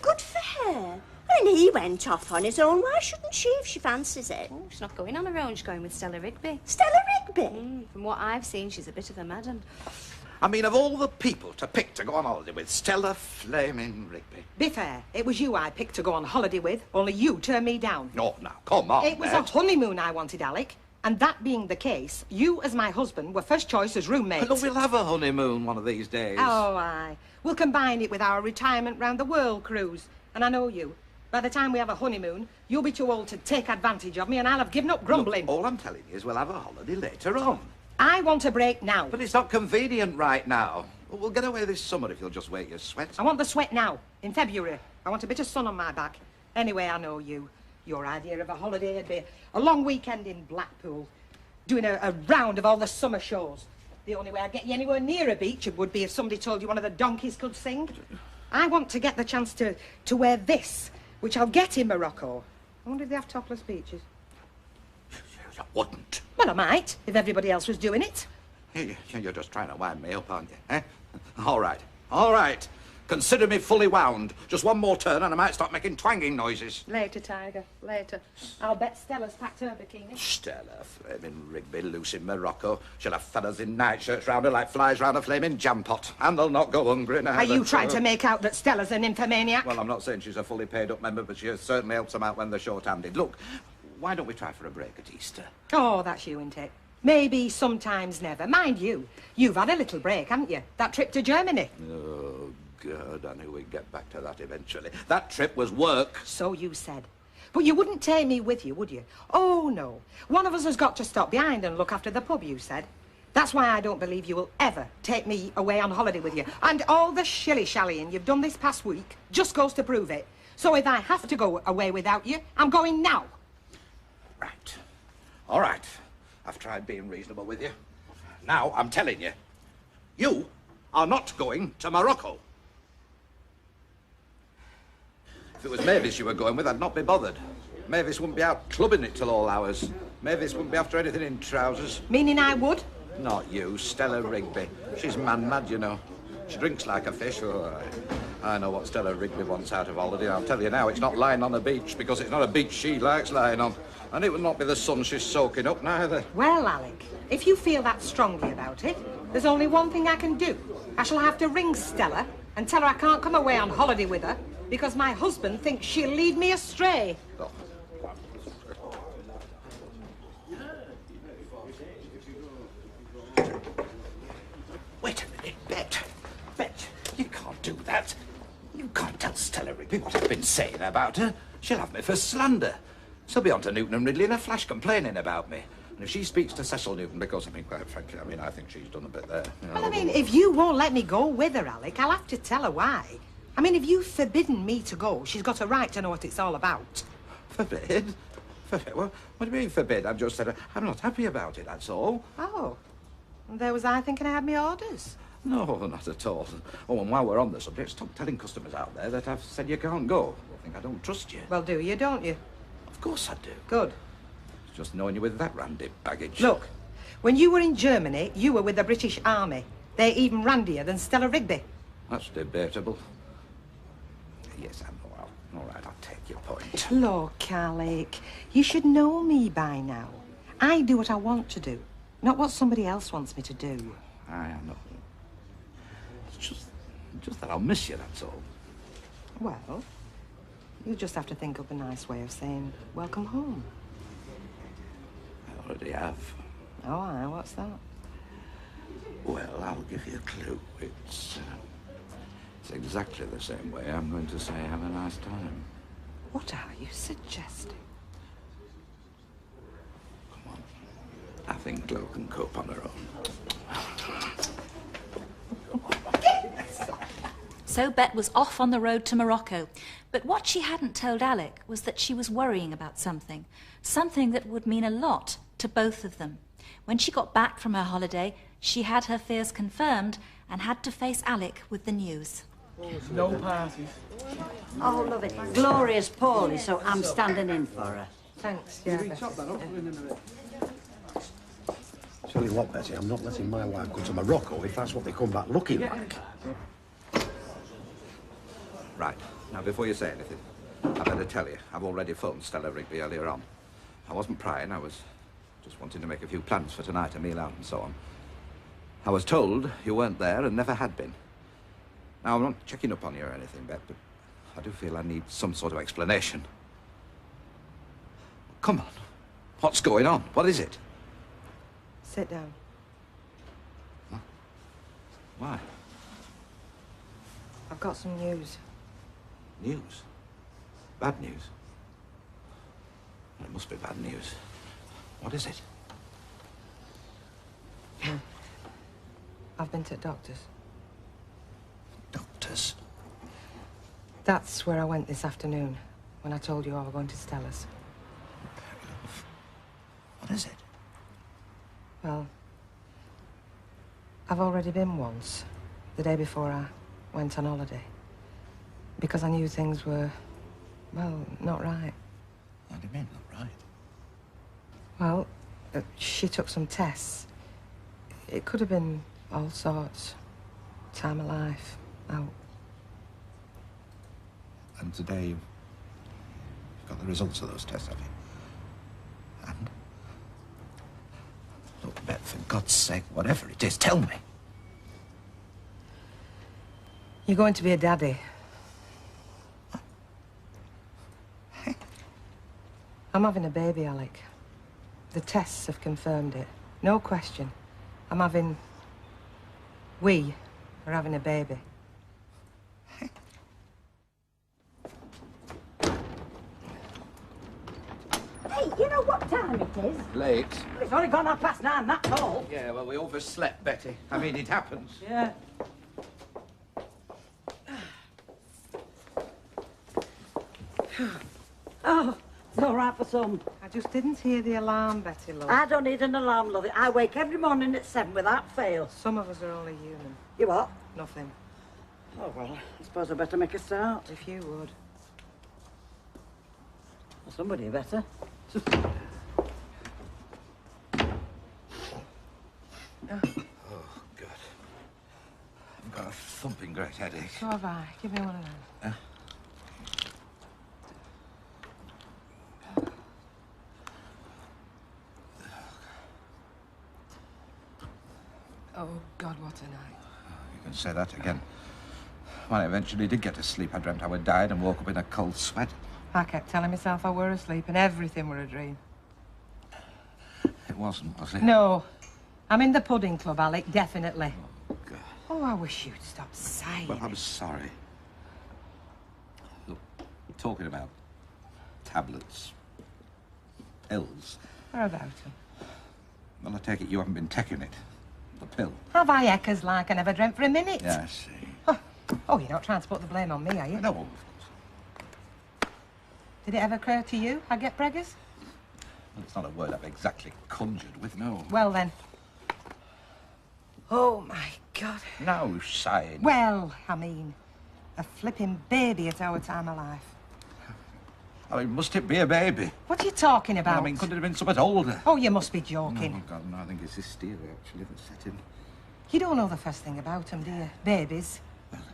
Good for her. And he went off on his own. Why shouldn't she if she fancies it? Oh, she's not going on her own. She's going with Stella Rigby. Stella Rigby? From what I've seen, she's a bit of a madam. I mean, of all the people to pick to go on holiday with, Stella flaming Rigby. Be fair, it was you I picked to go on holiday with, only you turned me down. No, now, come on, It was a honeymoon I wanted, Alec. And that being the case, you as my husband were first choice as roommates. Look, we'll have a honeymoon one of these days. Oh, aye. We'll combine it with our retirement round the world cruise. And I know you. By the time we have a honeymoon, you'll be too old to take advantage of me and I'll have given up grumbling. Look, all I'm telling you is we'll have a holiday later on. I want a break now. But it's not convenient right now. We'll get away this summer if you'll just wait your sweat. I want the sweat now, in February. I want a bit of sun on my back. Anyway, I know you. Your idea of a holiday would be a long weekend in Blackpool, doing a round of all the summer shows. The only way I'd get you anywhere near a beach would be if somebody told you one of the donkeys could sing. I want to get the chance to wear this, which I'll get in Morocco. I wonder if they have topless beaches. You wouldn't. Well, I might, if everybody else was doing it. You're just trying to wind me up, aren't you? Eh? All right. All right. Consider me fully wound. Just one more turn and I might start making twanging noises. Later, Tiger, later. I'll bet Stella's packed her bikini. Stella, flaming Rigby, loose in Morocco. She'll have fellas in nightshirts round her like flies round a flaming jam pot. And they'll not go hungry now. Are you trying to make out that Stella's an nymphomaniac? Well, I'm not saying she's a fully paid-up member, but she certainly helps them out when they're short-handed. Look, why don't we try for a break at Easter? Oh, that's you, isn't it? Maybe, sometimes, never. Mind you, you've had a little break, haven't you? That trip to Germany. Oh, God, I knew we'd get back to that eventually. That trip was work. So you said. But you wouldn't take me with you, would you? Oh, no. One of us has got to stop behind and look after the pub, you said. That's why I don't believe you will ever take me away on holiday with you. And all the shilly-shallying you've done this past week just goes to prove it. So if I have to go away without you, I'm going now. Right. All right. I've tried being reasonable with you. Now, I'm telling you, you are not going to Morocco. If it was Mavis you were going with, I'd not be bothered. Mavis wouldn't be out clubbing it till all hours. Mavis wouldn't be after anything in trousers. Meaning I would? Not you, Stella Rigby. She's man-mad, you know. She drinks like a fish. Oh, I know what Stella Rigby wants out of holiday. I'll tell you now, it's not lying on the beach, because it's not a beach she likes lying on. And it would not be the sun she's soaking up, neither. Well, Alec, if you feel that strongly about it, there's only one thing I can do. I shall have to ring Stella and tell her I can't come away on holiday with her because my husband thinks she'll lead me astray. Oh. Wait a minute, Bet, you can't do that. You can't tell Stella Rigby what I've been saying about her. She'll have me for slander. She'll be on to Newton and Ridley in a flash complaining about me. And if she speaks to Cecil Newton, because, quite frankly, I think she's done a bit there. You know. Well, if you won't let me go with her, Alec, I'll have to tell her why. If you've forbidden me to go, she's got a right to know what it's all about. Forbid? Forbid? What do you mean forbid? I've just said I'm not happy about it, that's all. Oh. And there was I thinking I had my orders. No, not at all. Oh, and while we're on the subject, stop telling customers out there that I've said you can't go. I think I don't trust you. Well, do you, don't you? Of course I do. Good. It's just knowing you with that randy baggage. Look, when you were in Germany, you were with the British Army. They're even randier than Stella Rigby. That's debatable. Yes, I know. All right, I'll take your point. Look, Alec, you should know me by now. I do what I want to do, not what somebody else wants me to do. I know. It's just that I'll miss you, that's all. Well, you just have to think up a nice way of saying welcome home. I already have. Oh, aye, what's that? Well, I'll give you a clue. It's exactly the same way I'm going to say have a nice time. What are you suggesting? Come on. I think Chloe can cope on her own. So Bet was off on the road to Morocco. But what she hadn't told Alec was that she was worrying about something. Something that would mean a lot to both of them. When she got back from her holiday, she had her fears confirmed and had to face Alec with the news. No parties. Oh, love it. Gloria's poorly, so I'm standing in for her. Thanks, Yeah, yeah. Tell you what, Betty, I'm not letting my wife go to Morocco if that's what they come back looking like. Right. Now, before you say anything, I better tell you, I've already phoned Stella Rigby earlier on. I wasn't prying, I was just wanting to make a few plans for tonight, a meal out and so on. I was told you weren't there and never had been. Now, I'm not checking up on you or anything, Bet, but I do feel I need some sort of explanation. Come on. What's going on? What is it? Sit down. Huh? Why? I've got some news. News? Bad news? Well, it must be bad news. What is it? I've been to the doctor's. Doctors? That's where I went this afternoon, when I told you I was going to Stella's. What is it? Well, I've already been once, the day before I went on holiday. Because I knew things were, well, not right. What do you mean, not right? Well, she took some tests. It could have been all sorts. Time of life, out. And today you've got the results of those tests, have you? And? Look, Bet, for God's sake, whatever it is, tell me. You're going to be a daddy. I'm having a baby, Alec. The tests have confirmed it. No question. We are having a baby. Hey, you know what time it is? Late? Well, it's only gone 9:30, that's all. Yeah, well, we overslept, Betty. It happens. Yeah. Oh, it's all right for some. I just didn't hear the alarm, Betty, love. I don't need an alarm, love it. I wake every morning at 7 without fail. Some of us are only human. You what? Nothing. Oh, well, I suppose I better make a start. If you would. Well, somebody better. Oh, God. I've got a thumping great headache. So have I. Give me one of them. Oh, God, what a night. You can say that again. When I eventually did get to sleep, I dreamt I would die and woke up in a cold sweat. I kept telling myself I were asleep and everything were a dream. It wasn't, was it? No. I'm in the pudding club, Alec, definitely. Oh, God. Oh, I wish you'd stop sighing. Well, I'm sorry. Look, talking about tablets, pills. Where about them? Well, I take it you haven't been taking it. The pill. Have I eckers like I never dreamt for a minute? Yeah, I see. Oh, you're not trying to put the blame on me, are you? No, of course. Did it ever occur to you I'd get preggers? Well, it's not a word I've exactly conjured with, no. Well, then. Oh, my God. No sighing. Well, I mean, a flipping baby at our time of life. I mean, must it be a baby? What are you talking about? I mean, couldn't it have been somewhat older? Oh, you must be joking. Oh, God, no, I think it's hysteria, actually, that's set in. You don't know the first thing about them, do you? Babies.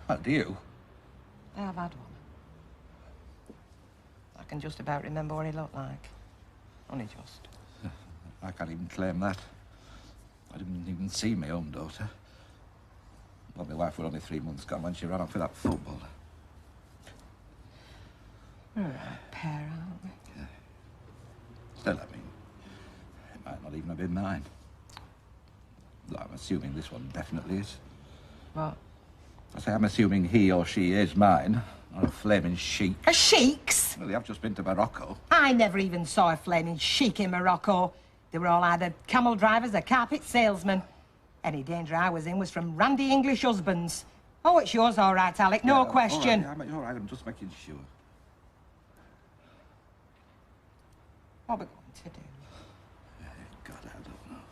Well, do you? I've had one. I can just about remember what he looked like. Only just. I can't even claim that. I didn't even see my own daughter. Well, my wife was only 3 months gone when she ran off with that footballer. We're a pair, aren't we? Yeah. Still, I mean, it might not even have been mine. Well, I'm assuming this one definitely is. What? I say I'm assuming he or she is mine, not a flaming sheik. A sheik's? Well, they have just been to Morocco. I never even saw a flaming sheik in Morocco. They were all either camel drivers or carpet salesmen. Any danger I was in was from randy English husbands. Oh, it's yours all right, Alec, no question. All right, I'm just making sure. What are we going to do? God, I don't know.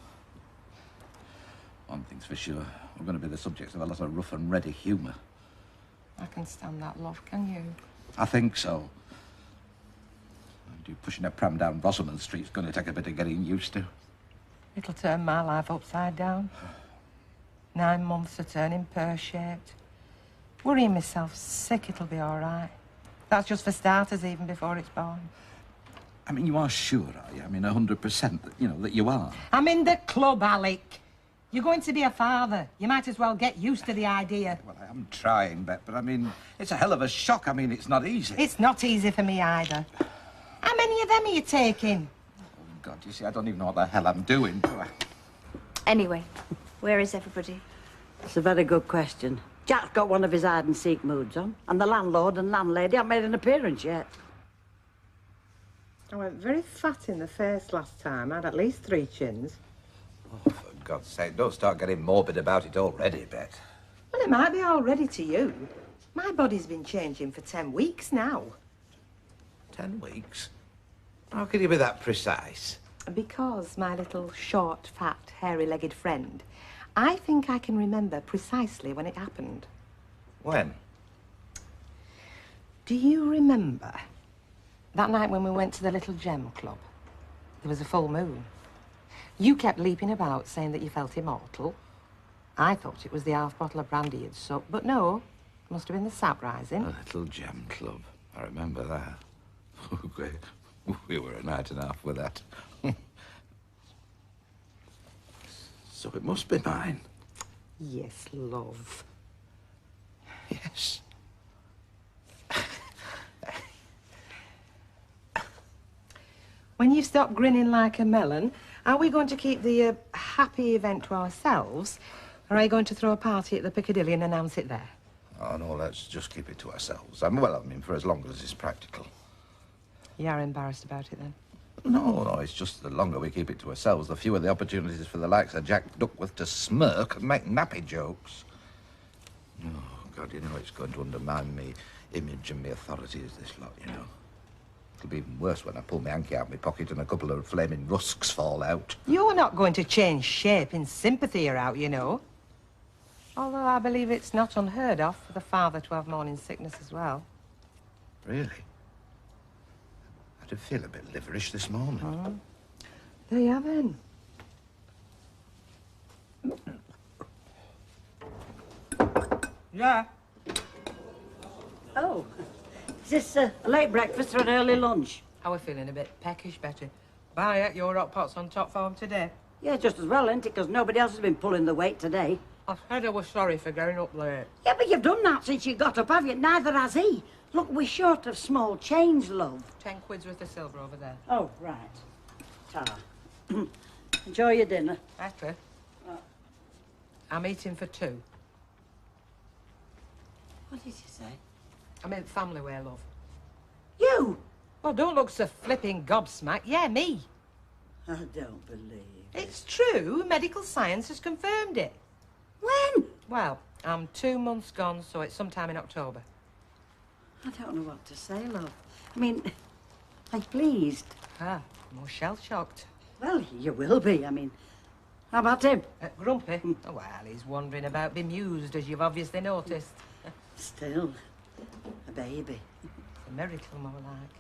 One thing's for sure, we're going to be the subjects of a lot of rough and ready humour. I can stand that, love, can you? I think so. And pushing a pram down Rosamond Street's going to take a bit of getting used to. It'll turn my life upside down. 9 months of turning pear-shaped. Worrying myself sick, it'll be all right. That's just for starters, even before it's born. I mean, you are sure, are you? I mean, 100% that, you know, that you are. I'm in the club, Alec. You're going to be a father. You might as well get used to the idea. Well, I am trying, Bet, but I mean, it's a hell of a shock. I mean, it's not easy. It's not easy for me either. How many of them are you taking? Oh, God, you see, I don't even know what the hell I'm doing, do I? Anyway, where is everybody? It's a very good question. Jack's got one of his hide-and-seek moods on, and the landlord and landlady haven't made an appearance yet. I went very fat in the face last time. I had at least 3 chins. Oh, for God's sake, don't start getting morbid about it already, Bet. Well, it might be already to you. My body's been changing for 10 weeks now. 10 weeks? How can you be that precise? Because my little short, fat, hairy-legged friend, I think I can remember precisely when it happened. When? Do you remember that night when we went to the Little Gem Club? There was a full moon. You kept leaping about saying that you felt immortal. I thought it was the half bottle of brandy you'd sucked, but no, it must have been the sap rising. A Little Gem Club. I remember that. We were a night and a half with that. So it must be mine. Yes, love. Yes. When you stop grinning like a melon, are we going to keep the happy event to ourselves, or are you going to throw a party at the Piccadilly and announce it there? Oh, no, let's just keep it to ourselves. I mean, for as long as it's practical. You are embarrassed about it, then? No, it's just the longer we keep it to ourselves, the fewer the opportunities for the likes of Jack Duckworth to smirk and make nappy jokes. Oh, God, you know it's going to undermine me image and me authority as this lot, you know. It'll be even worse when I pull my hanky out of my pocket and a couple of flaming rusks fall out. You're not going to change shape in sympathy you're out, you know. Although I believe it's not unheard of for the father to have morning sickness as well. Really? I did feel a bit liverish this morning. Oh. There you have it. Yeah. Oh, is this a late breakfast or an early lunch? How are we feeling? A bit peckish, Betty? Bye, your hot pot's on top form today. Yeah, just as well, ain't it? Because nobody else has been pulling the weight today. I said I was sorry for getting up late. Yeah, but you've done that since you got up, have you? Neither has he. Look, we're short of small change, love. 10 quid's worth of silver over there. Oh, right. Ta. Enjoy your dinner. Betty? I'm eating for 2. What did you say? I meant family way, love. You? Well, don't look so flipping gobsmacked. Yeah, me. I don't believe it. It's true. Medical science has confirmed it. When? Well, I'm 2 months gone, so it's sometime in October. I don't know what to say, love. I mean, I'm pleased. Ah, more shell-shocked. Well, you will be. I mean, how about him? Grumpy? Oh, well, he's wandering about bemused, as you've obviously noticed. Still, a baby. It's a miracle, more like.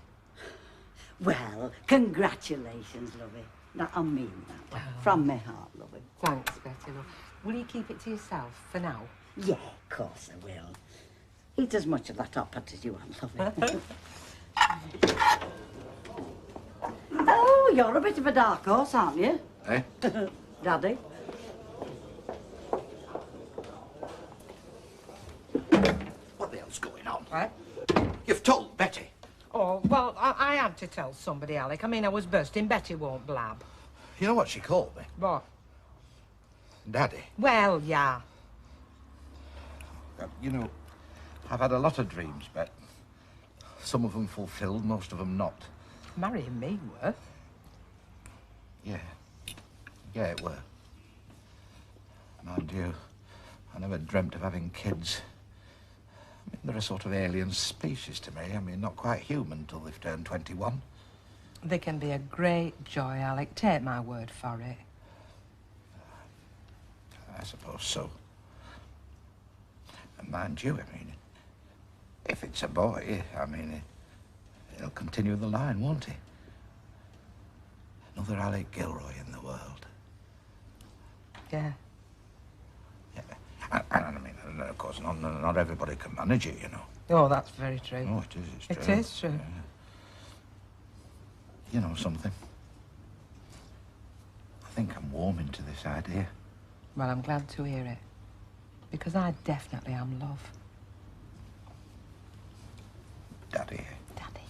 Well, congratulations, lovey. No, I mean that. From my heart, lovey. Thanks, Betty, love. Will you keep it to yourself for now? Yeah, of course I will. Eat as much of that hot pot as you want, lovey. Oh, you're a bit of a dark horse, aren't you? Eh? Daddy? What the hell's going on? What? You've told Betty. Oh, well, I had to tell somebody, Alec. I mean, I was bursting. Betty won't blab. You know what she called me? What? Daddy. Well, yeah. You know, I've had a lot of dreams, Bet. Some of them fulfilled, most of them not. Marrying me were? Yeah. Yeah, it were. Mind you, I never dreamt of having kids. I mean, they're a sort of alien species to me. I mean, not quite human till they've turned 21. They can be a great joy, Alec. Take my word for it. I suppose so. And mind you, I mean, if it's a boy, I mean, he'll continue the line, won't he? Another Alec Gilroy in the world. Yeah. And I mean, of course, not everybody can manage it, you know. Oh, that's very true. Oh, it is, it's It true. is true. Yeah. You know something? I think I'm warming to this idea. Well, I'm glad to hear it. Because I definitely am love. Daddy. Daddy.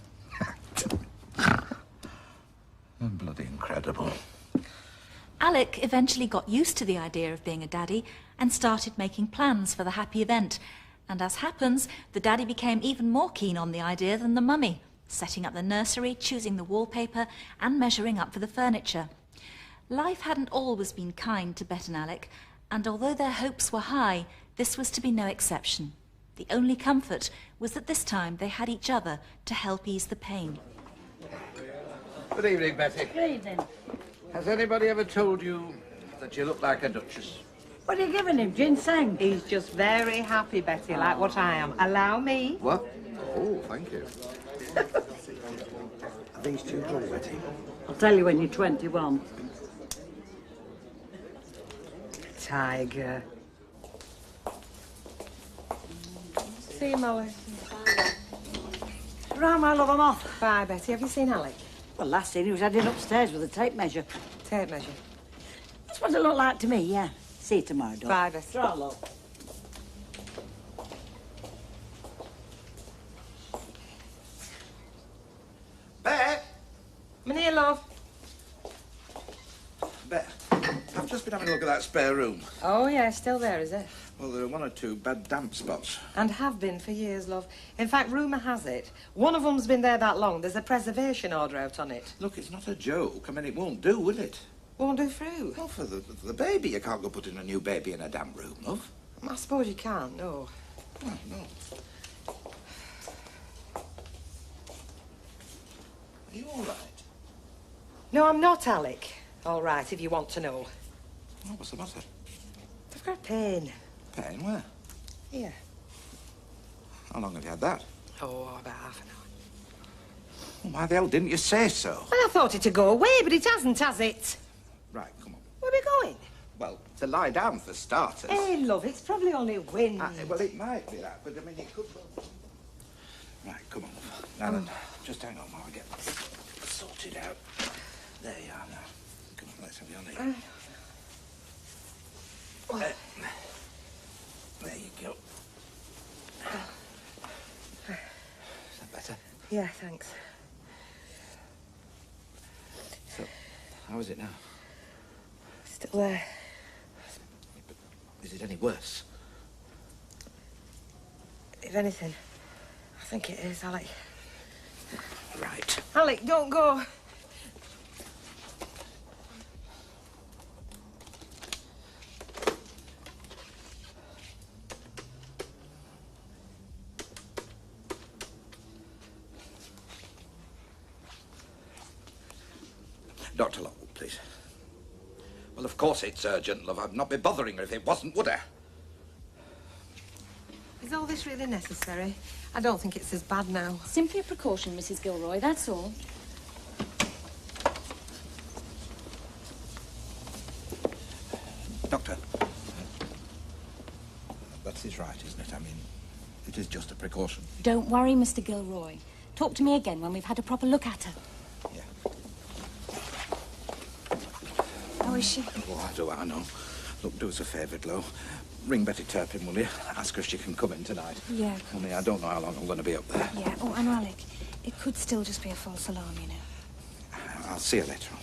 Bloody incredible. Alec eventually got used to the idea of being a daddy and started making plans for the happy event. And as happens, the daddy became even more keen on the idea than the mummy, setting up the nursery, choosing the wallpaper and measuring up for the furniture. Life hadn't always been kind to Bet and Alec, and although their hopes were high, this was to be no exception. The only comfort was that this time they had each other to help ease the pain. Good evening, Betty. Good evening. Has anybody ever told you that you look like a duchess? What are you giving him, ginseng? He's just very happy, Betty, like what I am. Allow me. What? Oh, thank you. Are these too drunk, Betty? I'll tell you when you're 21. Tiger. See you, Molly. Right, my love, I'm off. Bye, Betty. Have you seen Alec? Well, last thing he was heading upstairs with a tape measure. Tape measure. That's what it looked like to me, yeah. See you tomorrow, Doc. Bye, Betty. Ta, love. Bet! I'm here, love. Bet, I've just been having a look at that spare room. Oh, yeah, still there, is it? Well, there are 1 or 2 bad damp spots. And have been for years, love. In fact, rumour has it, one of them's been there that long. There's a preservation order out on it. Look, it's not a joke. I mean, it won't do, will it? Won't do through. Well, for the baby, you can't go putting a new baby in a damp room, love. I suppose you can't, no. Oh, no. Are you all right? No, I'm not, Alec. All right, if you want to know. Oh, what's the matter? I've got pain. Pain? Where? Here. How long have you had that? Oh, about half an hour. Well, why the hell didn't you say so? Well, I thought it'd go away, but it hasn't, has it? Right, come on. Where are we going? Well, to lie down for starters. Hey, love, it's probably only wind. Well, it might be that, but I mean, it could... Right, come on, love. Now then, just hang on while I get this sorted out. There you are now. Come on, let's have your knee. There you go. Is that better? Yeah, thanks. So, how is it now? Still there. Is it any worse? If anything, I think it is, Alec. Right. Alec, don't go. Dr. Lockwood, please. Well, of course it's urgent, love. I'd not be bothering her if it wasn't, would I? Is all this really necessary? I don't think it's as bad now. Simply a precaution, Mrs. Gilroy, that's all. Doctor. That is right, isn't it? I mean, it is just a precaution. Don't worry, Mr. Gilroy. Talk to me again when we've had a proper look at her. Yeah. How is she? Oh, how do I know? Look, do us a favour, Glo. Ring Betty Turpin, will you? Ask her if she can come in tonight. Yeah. Only I don't know how long I'm going to be up there. Yeah. Oh, and Alec, it could still just be a false alarm, you know. I'll see you later on.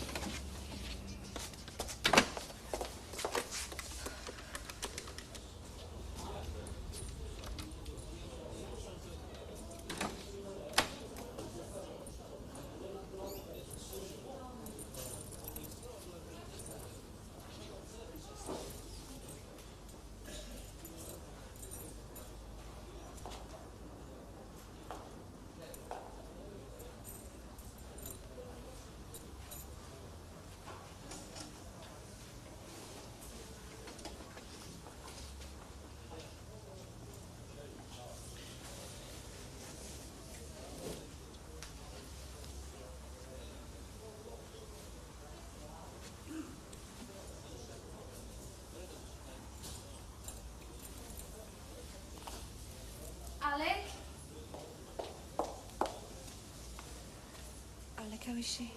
Alec? Alec, how is she?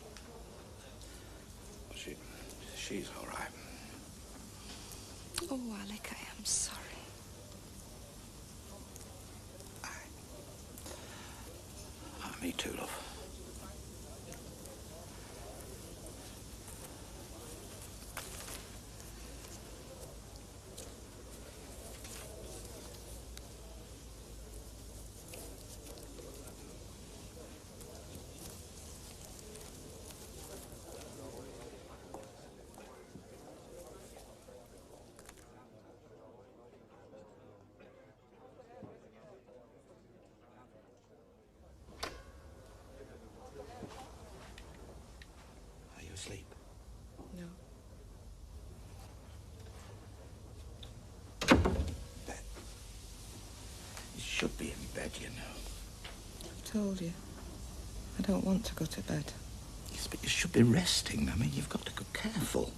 She's all right. Oh, Alec, I am sorry. Me too, love. Asleep? No. Bed. You should be in bed, you know. I've told you. I don't want to go to bed. Yes, but you should be resting. I mean, you've got to go careful.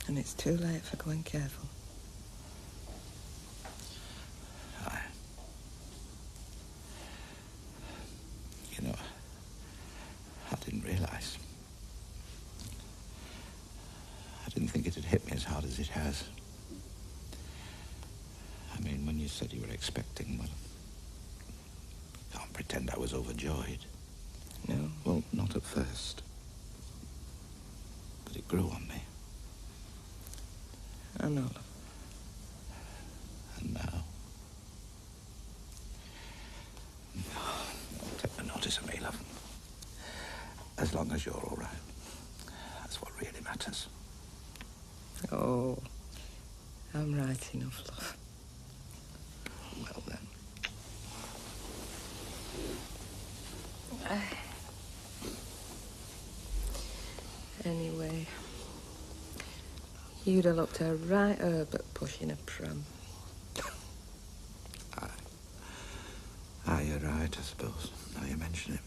And it's too late for going careful. You know, I didn't realise. I didn't think it had hit me as hard as it has. I mean, when you said you were expecting, well, I can't pretend I was overjoyed. No? Well, not at first. But it grew on me. I know. And now? Don't take no notice of me, love. As long as you're all right. That's what really matters. Oh, I'm right enough, love. Well, then. Anyway, you'd have looked a right herb at pushing a pram. Aye, you're right, I suppose, now you mention it.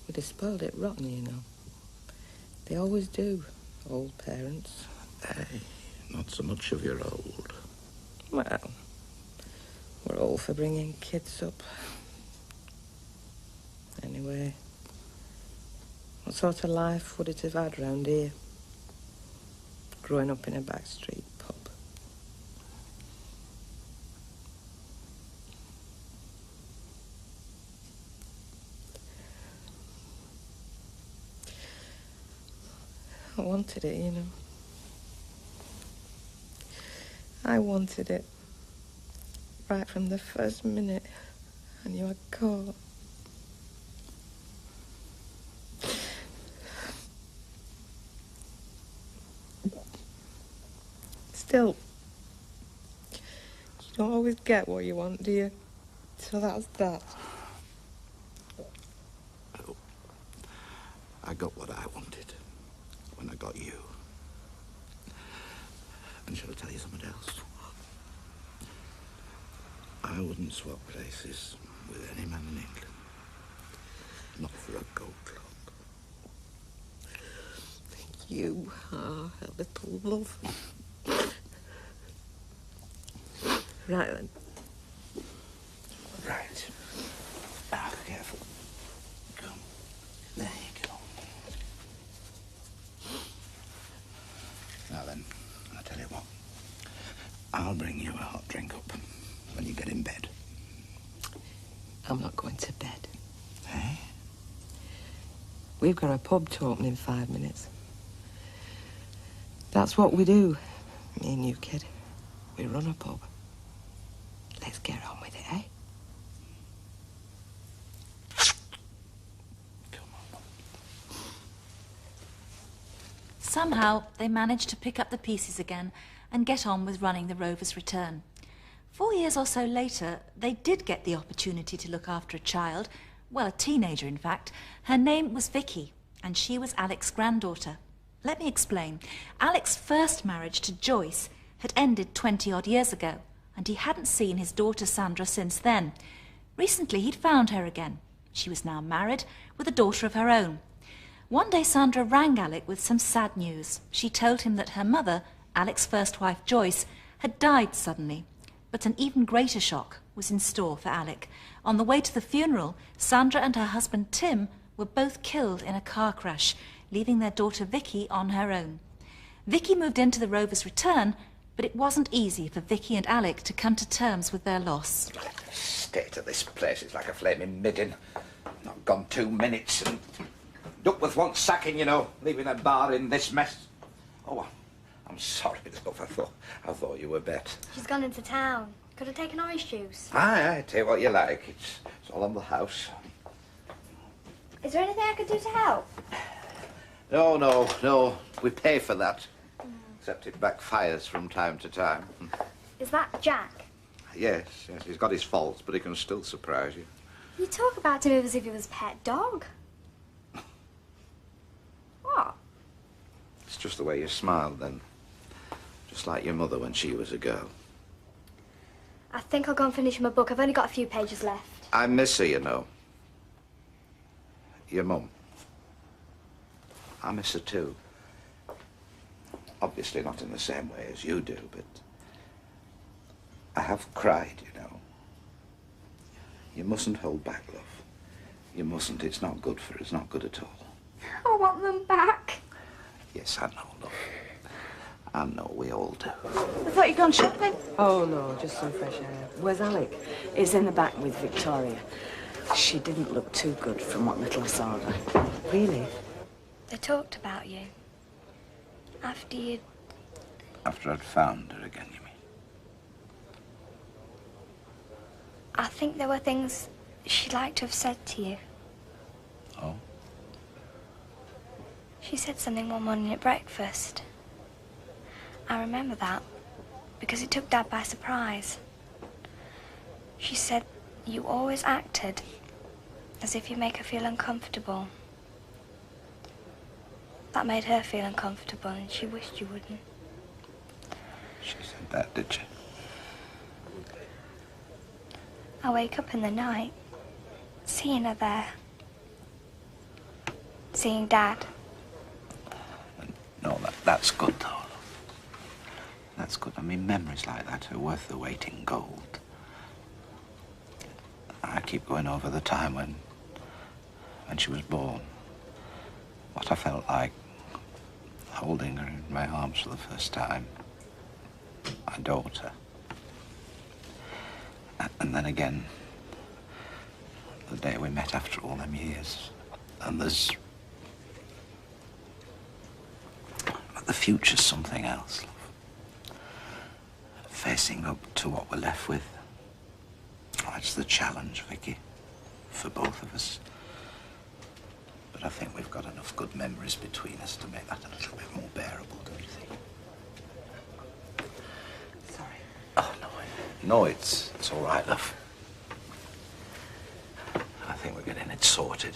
We'd have spoiled it rotten, you know. They always do. old parents. Hey, not so much of your old. Well, we're all for bringing kids up. Anyway, what sort of life would it have had round here? Growing up in a backstreet pub. I wanted it, you know. I wanted it. Right from the first minute I knew I'd caught. Still, you don't always get what you want, do you? So that's that. Oh, I got what I wanted when I got you. And shall I tell you something else? I wouldn't swap places with any man in England. Not for a gold clock. You are a little love. Right then. Right. Ah, careful. Come. There you go. Now then, I'll tell you what. I'll bring you a hot drink up when you get in bed. I'm not going to bed. Eh? We've got a pub to open in 5 minutes. That's what we do, me and you, kid. We run a pub. Let's get on with it, eh? Somehow, they managed to pick up the pieces again and get on with running the Rovers' return. 4 years or so later, they did get the opportunity to look after a child, well, a teenager, in fact. Her name was Vicky, and she was Alec's granddaughter. Let me explain. Alec's first marriage to Joyce had ended 20-odd years ago, and he hadn't seen his daughter Sandra since then. Recently, he'd found her again. She was now married, with a daughter of her own. One day, Sandra rang Alec with some sad news. She told him that her mother, Alec's first wife, Joyce, had died suddenly. But an even greater shock was in store for Alec. On the way to the funeral, Sandra and her husband, Tim, were both killed in a car crash, leaving their daughter Vicky on her own. Vicky moved into the Rovers' return, but it wasn't easy for Vicky and Alec to come to terms with their loss. The state of this place is like a flaming midden. Not gone 2 minutes and Duckworth wants sacking, you know, leaving a bar in this mess. Oh, I'm sorry, love. I thought you were bet. She's gone into town. Could have taken orange juice. Aye, take what you like. It's all on the house. Is there anything I could do to help? No. We pay for that. Except it backfires from time to time. Is that Jack? Yes, he's got his faults, but he can still surprise you. You talk about him as if he was a pet dog. What? It's just the way you smiled then. Just like your mother when she was a girl. I think I'll go and finish my book. I've only got a few pages left. I miss her, you know. Your mum. I miss her too. Obviously not in the same way as you do, but I have cried, you know. You mustn't hold back, love. You mustn't. It's not good for us. It's not good at all. I want them back. Yes, I know, love. I know, we all do. I thought you'd gone shopping. Oh, no, just some fresh air. Where's Alec? He's in the back with Victoria. She didn't look too good from what little I saw of her. Really? They talked about you. After you'd... After I'd found her again, you mean? I think there were things she'd like to have said to you. Oh? She said something one morning at breakfast. I remember that because it took Dad by surprise. She said you always acted as if you make her feel uncomfortable. That made her feel uncomfortable and she wished you wouldn't. She said that, did she? I wake up in the night, seeing her there. Seeing Dad. No, that That's good, though, love. That's good. I mean, memories like that are worth the weight in gold. I keep going over the time when she was born. What I felt like holding her in my arms for the first time. My daughter. And then again, the day we met after all them years. And there's... But the future's something else, love. Facing up to what we're left with. That's the challenge, Vicky, for both of us. But I think we've got enough good memories between us to make that a little bit more bearable, don't you think? Sorry. Oh, no. No, it's all right, love. I think we're getting it sorted.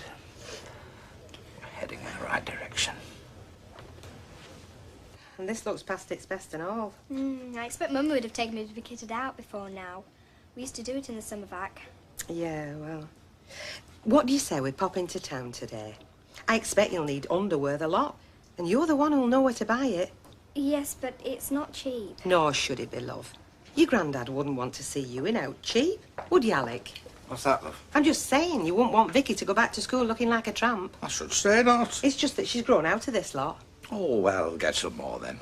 We're heading in the right direction. And this looks past its best and all. I expect Mum would have taken me to be kitted out before now. We used to do it in the summer vac. Yeah, well... What do you say we pop into town today? I expect you'll need underwear the lot. And you're the one who'll know where to buy it. Yes, but it's not cheap. Nor should it be, love. Your granddad wouldn't want to see you in out cheap, would you, Alec? What's that, love? I'm just saying, you wouldn't want Vicky to go back to school looking like a tramp. I should say not. It's just that she's grown out of this lot. Oh, well, get some more then.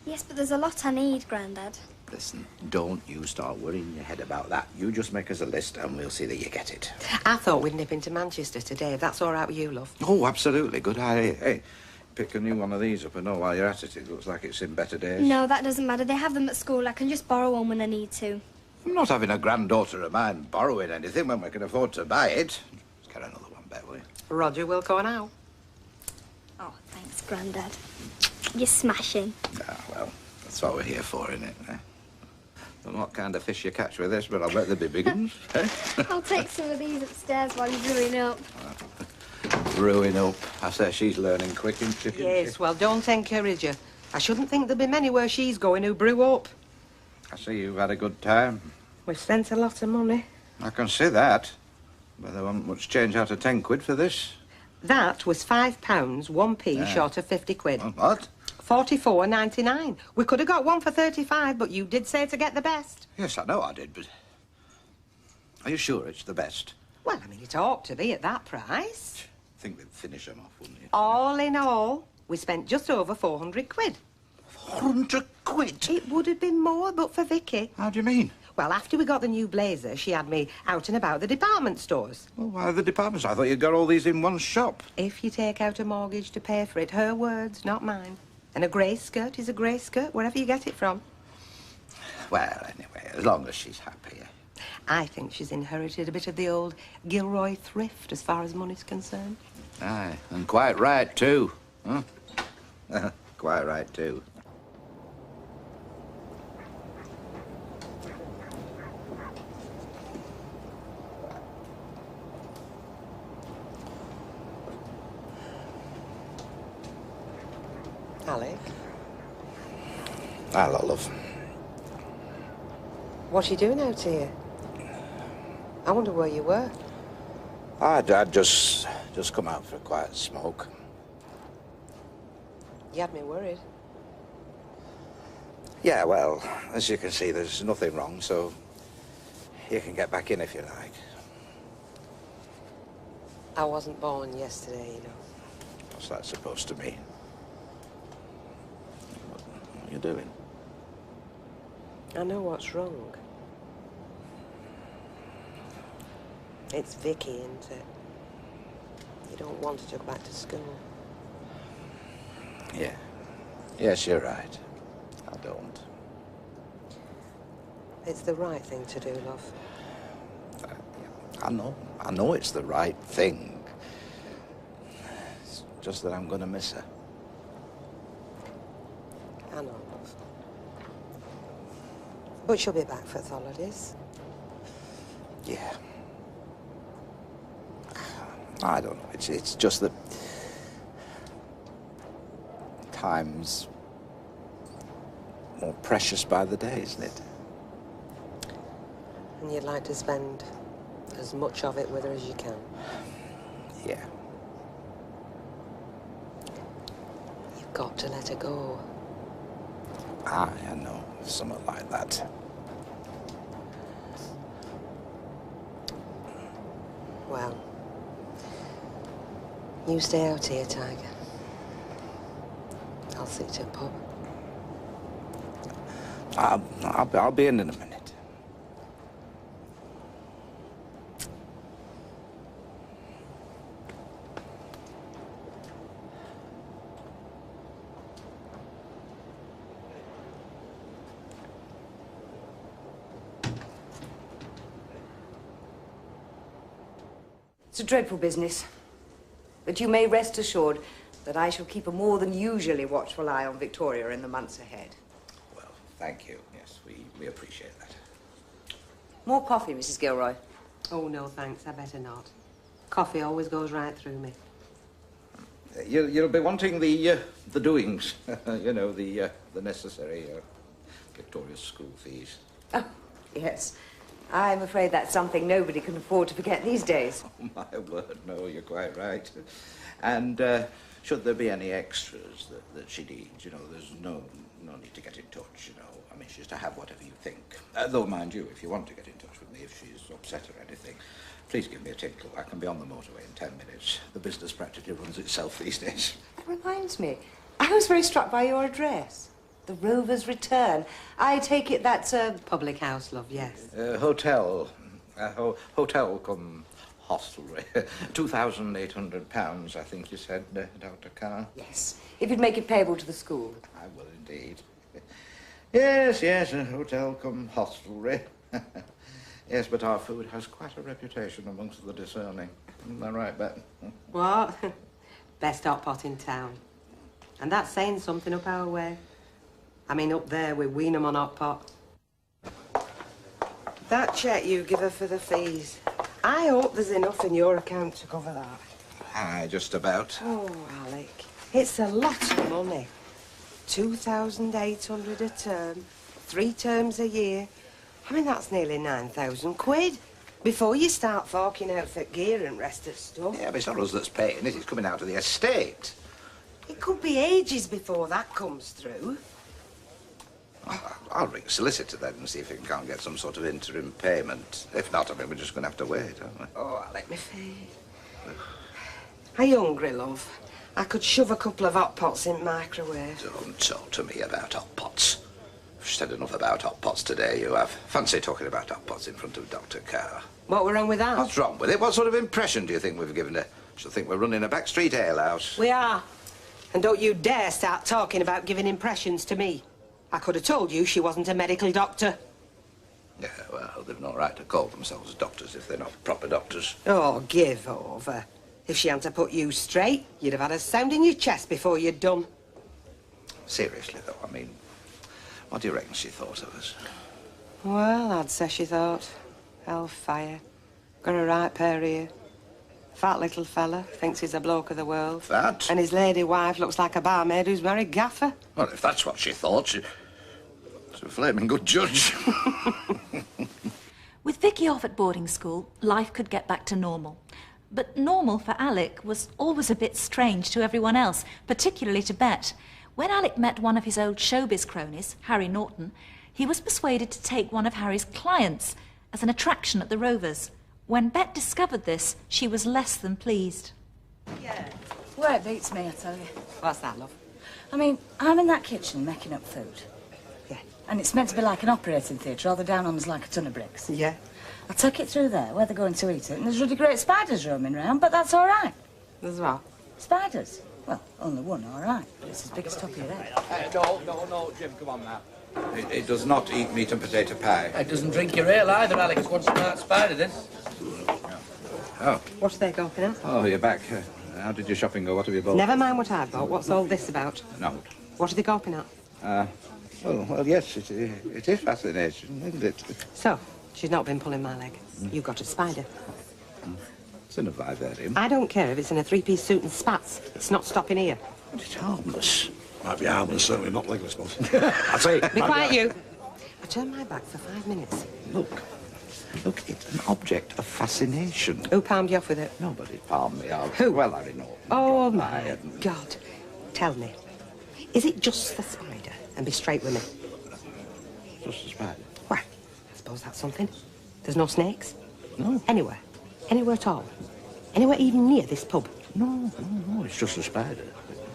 Yes, but there's a lot I need, Grandad. Listen, don't you start worrying your head about that. You just make us a list and we'll see that you get it. I thought we'd nip into Manchester today, if that's all right with you, love. Oh, absolutely. Good idea. Hey, pick a new one of these up and know while you're at it. It looks like it's in better days. No, that doesn't matter. They have them at school. I can just borrow one when I need to. I'm not having a granddaughter of mine borrowing anything when we can afford to buy it. Let's get another one, Bet, will you? Roger will go now. Oh, thanks, Grandad. You're smashing. Ah, well, that's what we're here for, isn't it? Eh? Don't know what kind of fish you catch with this, but I'll bet they'll be big ones. Eh? I'll take some of these upstairs while you're brewing up. Brewing up. I say she's learning quick, isn't she? Yes, well, don't encourage her. I shouldn't think there'll be many where she's going who brew up. I see you've had a good time. We've spent a lot of money. I can see that. But there wasn't much change out of 10 quid for this. That was £5, 1p Yeah. short of 50 quid. What? 44.99. We could have got one for 35, but you did say to get the best. Yes, I know I did, but... Are you sure it's the best? Well, I mean, it ought to be at that price. I think they'd finish them off, wouldn't you? All in all, we spent just over 400 quid. 400 quid? It would have been more, but for Vicky. How do you mean? Well, after we got the new blazer, she had me out and about the department stores. Well, why the departments? I thought you'd got all these in one shop. If you take out a mortgage to pay for it, her words, not mine. And a grey skirt is a grey skirt, wherever you get it from. Well, anyway, as long as she's happy. I think she's inherited a bit of the old Gilroy thrift as far as money's concerned. Aye, and quite right, too. Huh? Quite right, too. Alec, Hello, love. what are you doing out here? I wonder where you were. I'd just come out for a quiet smoke. You had me worried. Yeah, well, as you can see, there's nothing wrong, so you can get back in if you like. I wasn't born yesterday, you know. What's that supposed to mean? What are you doing? I know what's wrong. It's Vicky, isn't it? You don't want her to go back to school. Yeah. Yes, you're right. I don't. It's the right thing to do, love. I know it's the right thing. It's just that I'm going to miss her. I know, love. But she'll be back for the holidays. Yeah. I don't know. It's just that time's more precious by the day, isn't it? And you'd like to spend as much of it with her as you can. Yeah. You've got to let her go. I know, something like that. Well, you stay out here, Tiger. I'll see to a pub. I'll be in a minute. It's a dreadful business, but you may rest assured that I shall keep a more than usually watchful eye on Victoria in the months ahead. Well, thank you. Yes, we appreciate that. More coffee, Mrs. Gilroy? Oh, no, thanks. I better not. Coffee always goes right through me. You'll be wanting the doings, you know, the necessary Victoria's school fees. Oh, yes. I'm afraid that's something nobody can afford to forget these days. Oh, my word, no, you're quite right. And should there be any extras that she needs, you know, there's no need to get in touch, you know. I mean, she's to have whatever you think. Though, mind you, if you want to get in touch with me, if she's upset or anything, please give me a tinkle. I can be on the motorway in 10 minutes. The business practically runs itself these days. That reminds me, I was very struck by your address. The Rover's Return. I take it that's a public house, love, yes. Hotel come hostelry. £2,800, I think you said, Dr. Carr. Yes, if you'd make it payable to the school. I will indeed. Yes, a hotel come hostelry. Yes, but our food has quite a reputation amongst the discerning. Isn't that right, Bet? What? Best hot pot in town. And that's saying something up our way. I mean, up there, we wean 'em on hot pot. That cheque you give her for the fees, I hope there's enough in your account to cover that. Aye, just about. Oh, Alec, it's a lot of money. 2,800 a term, 3 terms a year. I mean, that's nearly 9,000 quid. Before you start forking out for gear and rest of stuff. Yeah, but it's not us that's paying it. It's coming out of the estate. It could be ages before that comes through. I'll ring a solicitor then and see if he can't get some sort of interim payment. If not, I mean, we're just going to have to wait, aren't we? Oh, Alec, me feet. Are you hungry, love? I could shove a couple of hot pots in microwave. Don't talk to me about hot pots. I've said enough about hot pots today, you have. Fancy talking about hot pots in front of Dr. Carr. What were wrong with that? What's wrong with it? What sort of impression do you think we've given her? She'll think we're running a backstreet alehouse. We are. And don't you dare start talking about giving impressions to me. I could have told you she wasn't a medical doctor. Yeah, well, they've no right to call themselves doctors if they're not proper doctors. Oh, give over. If she hadn't put you straight, you'd have had a sound in your chest before you'd done. Seriously, though, I mean, what do you reckon she thought of us? Well, I'd say she thought. Hellfire. Got a right pair here. Fat little fella, thinks he's a bloke of the world. Fat? And his lady wife looks like a barmaid who's married gaffer. Well, if that's what she thought, she's a flaming good judge. With Vicky off at boarding school, life could get back to normal. But normal for Alec was always a bit strange to everyone else, particularly to Bet. When Alec met one of his old showbiz cronies, Harry Norton, he was persuaded to take one of Harry's clients as an attraction at the Rovers. When Bet discovered this, she was less than pleased. Yeah. Well, it beats me, I tell you. What's that, love? I mean, I'm in that kitchen making up food. Yeah. And it's meant to be like an operating theatre, all the down on's like a ton of bricks. Yeah. I took it through there, where they're going to eat it, and there's really great spiders roaming round, but that's all right. There's what? Spiders. Well, only one, all right, but it's as big as top of your head. No, Jim, come on now. It does not eat meat and potato pie. It doesn't drink your ale either, Alex. One smart spider, this. Oh. What's they gawping at? Oh, you're back. How did your shopping go? What have you bought? Never mind what I've bought. What's all this about? No. What are they gawping at? Well, yes, it is fascination, isn't it? So, she's not been pulling my leg. You got a spider. It's in a vivarium. I don't care if it's in a 3-piece suit and spats. It's not stopping here. But it's harmless. Might be harmless, certainly not legless, boss. I'll say. Be quiet, you. I turned my back for 5 minutes. Look, it's an object of fascination. Who palmed you off with it? Nobody palmed me off. Who? Well, Harry Norton. Oh, my God. Tell me. Is it just the spider? And be straight with me. Just a spider? Well, I suppose that's something. There's no snakes? No. Anywhere? Anywhere at all? Anywhere even near this pub? No, it's just a spider.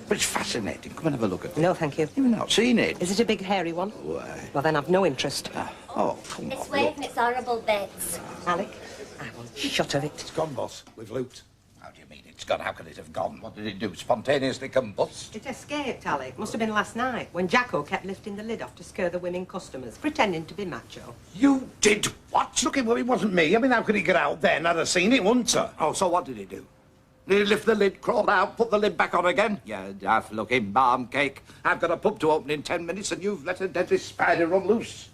But it's fascinating. Come and have a look at it. No, thank you. You've not seen it? Is it a big, hairy one? Why? Well, then I've no interest. Oh, come It's on. waving its horrible bits. Alec, I want shot of it. It's gone, boss. We've looped. How do you mean it's gone? How could it have gone? What did it do? Spontaneously combust? It escaped, Alec. Must have been last night, when Jacko kept lifting the lid off to scare the women customers, pretending to be macho. You did what? Look, it wasn't me. I mean, how could he get out then? I'd have seen it, wouldn't I? Oh, so what did he do? Did he lift the lid, crawl out, put the lid back on again? Yeah, daft-looking barm cake. I've got a pub to open in 10 minutes and you've let a deadly spider run loose.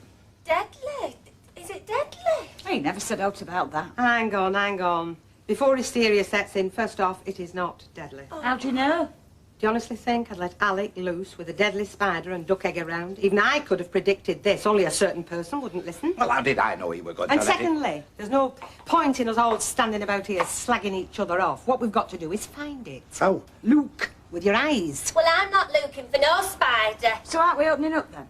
Deadly? Is it deadly? He never said out about that. Hang on, hang on. Before hysteria sets in, first off, it is not deadly. How do you know? Do you honestly think I'd let Alec loose with a deadly spider and duck egg around? Even I could have predicted this. Only a certain person wouldn't listen. Well, how did I know he were going And to let it? secondly, there's no point in us all standing about here slagging each other off. What we've got to do is find it. Oh. Look with your eyes. Well, I'm not looking for no spider. So aren't we opening up then?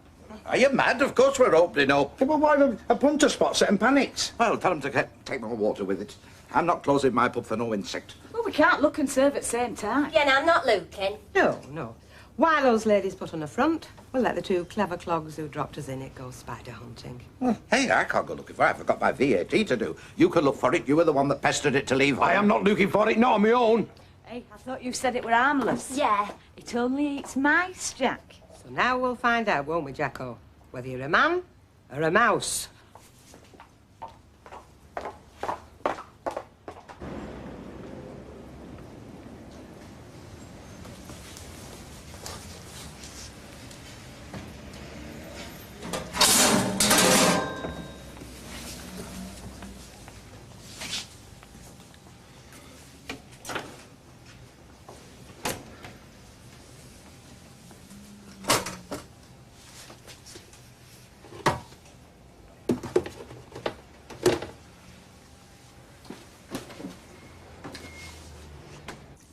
Are you mad? Of course we're opening up. Yeah, well, why a punter spot setting panics? Well, tell them to take more water with it. I'm not closing my pub for no insect. Well, we can't look and serve at the same time. Yeah, and I'm not looking. No, no. While those ladies put on the front, we'll let the two clever clogs who dropped us in it go spider hunting. Well, hey, I can't go looking for it. I've got my VAT to do. You can look for it. You were the one that pestered it to leave home. I am not looking for it, not on my own. Hey, I thought you said it were harmless. Yeah. It only eats mice, Jack. So now we'll find out, won't we, Jacko? Whether you're a man or a mouse.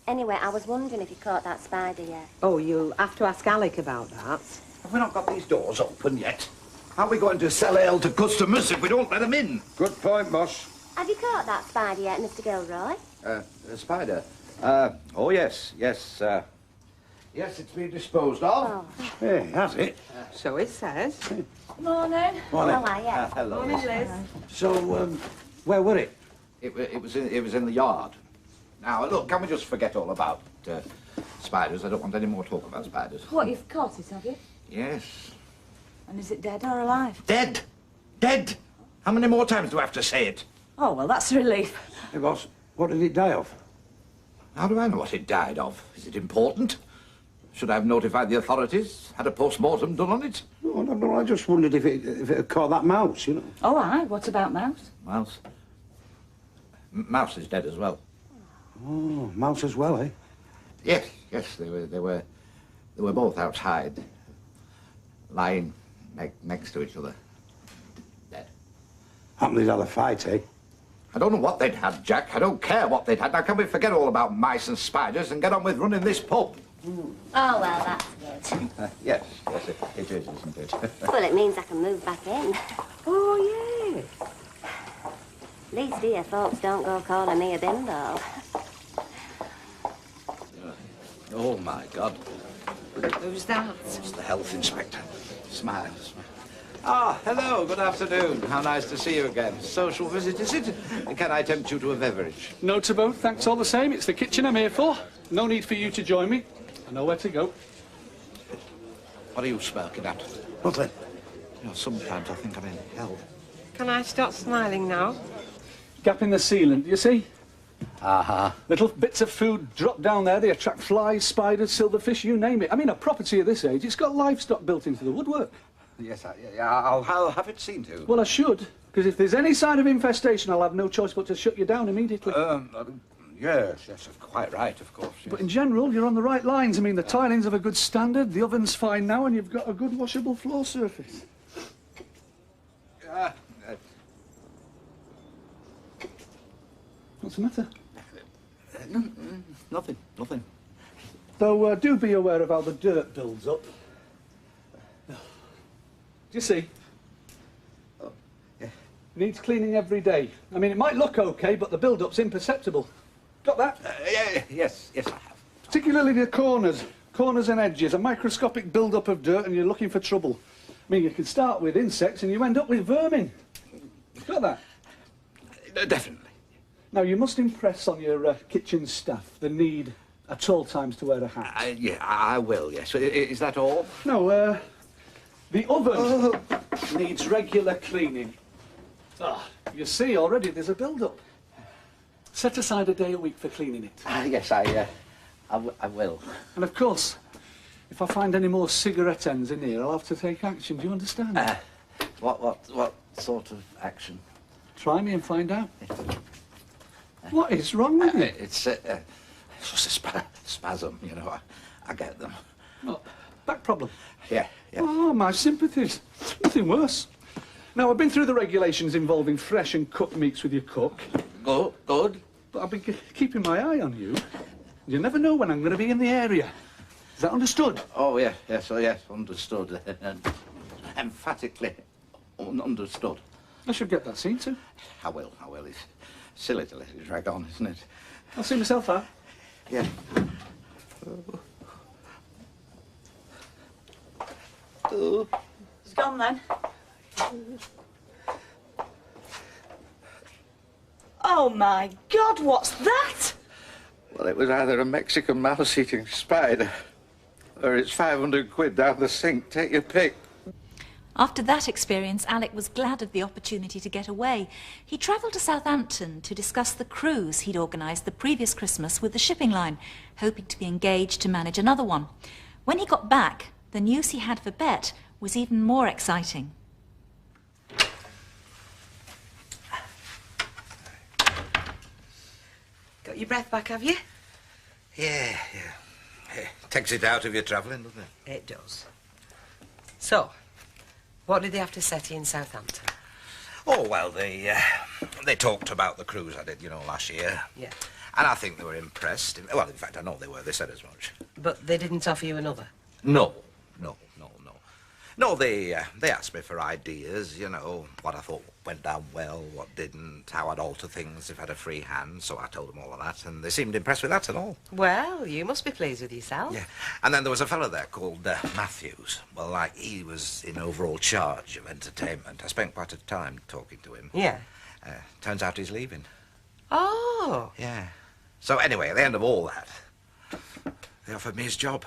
Anyway, I was wondering if you caught that spider yet. Oh, you'll have to ask Alec about that. Have we not got these doors open yet? How are we going to sell ale to customers if we don't let them in? Good point, boss. Have you caught that spider yet, Mr. Gilroy? A spider? Oh, yes. Yes, it's been disposed of. Oh. Yeah, has it? So it says. Morning. Morning. How are you? Hello. Morning, Liz. So, where were it? It was in the yard. Now, look, can we just forget all about spiders? I don't want any more talk about spiders. What, you've caught it, have you? Yes. And is it dead or alive? Dead! Dead! How many more times do I have to say it? Oh, well, that's a relief. Hey, boss, what did it die of? How do I know what it died of? Is it important? Should I have notified the authorities? Had a post-mortem done on it? No, I just wondered if it had caught that mouse, you know. Oh, aye. What about mouse? Mouse. Mouse is dead as well. Oh, mouse as well, eh? Yes, they were both outside, lying next to each other, dead. Happened they'd had a fight, eh? I don't know what they'd had, Jack. I don't care what they'd had. Now, can we forget all about mice and spiders and get on with running this pub? Oh, well, that's good. Yes, it is, isn't it? Well, it means I can move back in. Oh, yeah. At least here, folks don't go calling me a bimbo. Oh, my God. Who's that? It's the health inspector. Smiles. Ah, hello, good afternoon. How nice to see you again. Social visit, is it? Can I tempt you to a beverage? No to both, thanks all the same. It's the kitchen I'm here for. No need for you to join me. I know where to go. What are you smirking at? Nothing. You know, sometimes I think I'm in hell. Can I start smiling now? Gap in the ceiling, do you see? Uh-huh. Little bits of food drop down there. They attract flies, spiders, silverfish, you name it. I mean, a property of this age, it's got livestock built into the woodwork. Yes, I'll have it seen to. Well, I should, because if there's any sign of infestation, I'll have no choice but to shut you down immediately. Yes, quite right, of course. Yes. But in general, you're on the right lines. I mean, the tiling's of a good standard, the oven's fine now, and you've got a good washable floor surface. What's the matter? Nothing. Though do be aware of how the dirt builds up. Do you see? Oh, yeah. Needs cleaning every day. I mean, it might look okay, but the build-up's imperceptible. Got that? Yes, I have. Particularly the corners and edges, a microscopic build-up of dirt, and you're looking for trouble. I mean, you can start with insects and you end up with vermin. Got that? Definitely. Now, you must impress on your kitchen staff the need at all times to wear a hat. Yeah, I will, yes. Is that all? No, the oven needs regular cleaning. You see, already there's a build-up. Set aside a day a week for cleaning it. Yes, I will. And of course, if I find any more cigarette ends in here, I'll have to take action. Do you understand? What sort of action? Try me and find out. What is wrong with you? It's just a spasm, you know. I get them. Oh, back problem? Yeah. Oh, my sympathies. Nothing worse. Now, I've been through the regulations involving fresh and cooked meats with your cook. Good. But I've been keeping my eye on you. You never know when I'm going to be in the area. Is that understood? Oh, yes, understood. Emphatically understood. I should get that seen to. I will. It's silly to let it drag on, isn't it? I'll see myself out. Yeah. It's gone then. Oh my God, what's that? Well, it was either a Mexican mouse-eating spider or it's 500 quid down the sink. Take your pick. After that experience, Alec was glad of the opportunity to get away. He travelled to Southampton to discuss the cruise he'd organised the previous Christmas with the shipping line, hoping to be engaged to manage another one. When he got back, the news he had for Bet was even more exciting. Got your breath back, have you? Yeah. Takes it out of your travelling, doesn't it? It does. So, what did they have to say to you in Southampton? Oh, well, they talked about the cruise I did, last year. Yeah. And I think they were impressed. Well, in fact, I know they were. They said as much. But they didn't offer you another? No, they asked me for ideas, what I thought went down well, what didn't, how I'd alter things if I had a free hand, so I told them all of that, and they seemed impressed with that and all. Well, you must be pleased with yourself. Yeah, and then there was a fellow there called Matthews. Well, he was in overall charge of entertainment. I spent quite a time talking to him. Yeah. Turns out he's leaving. Oh. Yeah. So anyway, at the end of all that, they offered me his job.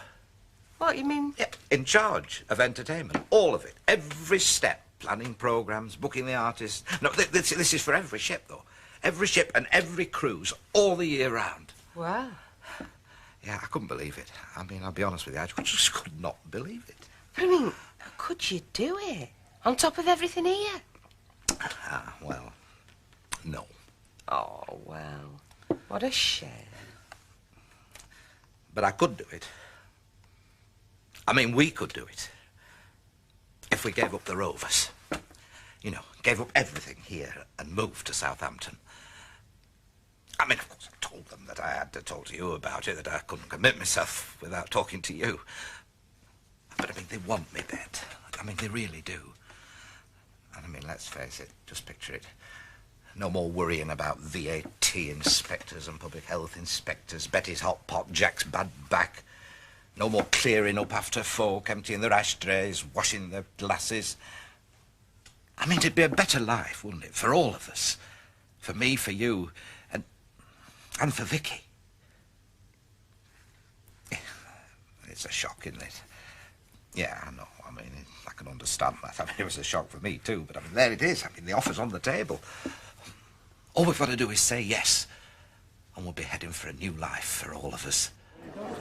What, you mean? Yeah, in charge of entertainment. All of it. Every step. Planning programmes, booking the artists. No, this is for every ship, though. Every ship and every cruise, all the year round. Wow. Yeah, I couldn't believe it. I mean, I'll be honest with you, I just could not believe it. I mean, how could you do it? On top of everything here? Well, no. Oh, well. What a shame. But I could do it. I mean, we could do it. If we gave up the Rovers. Gave up everything here and moved to Southampton. I mean, of course, I told them that I had to talk to you about it, that I couldn't commit myself without talking to you. But, I mean, they want me, Bet. I mean, they really do. And, I mean, let's face it, just picture it. No more worrying about VAT inspectors and public health inspectors, Betty's hot pot, Jack's bad back. No more clearing up after folk, emptying their ashtrays, washing their glasses. I mean, it'd be a better life, wouldn't it, for all of us? For me, for you, and for Vicky. It's a shock, isn't it? Yeah, I know. I mean, I can understand that. I mean, it was a shock for me, too. But, I mean, there it is. I mean, the offer's on the table. All we've got to do is say yes. And we'll be heading for a new life for all of us.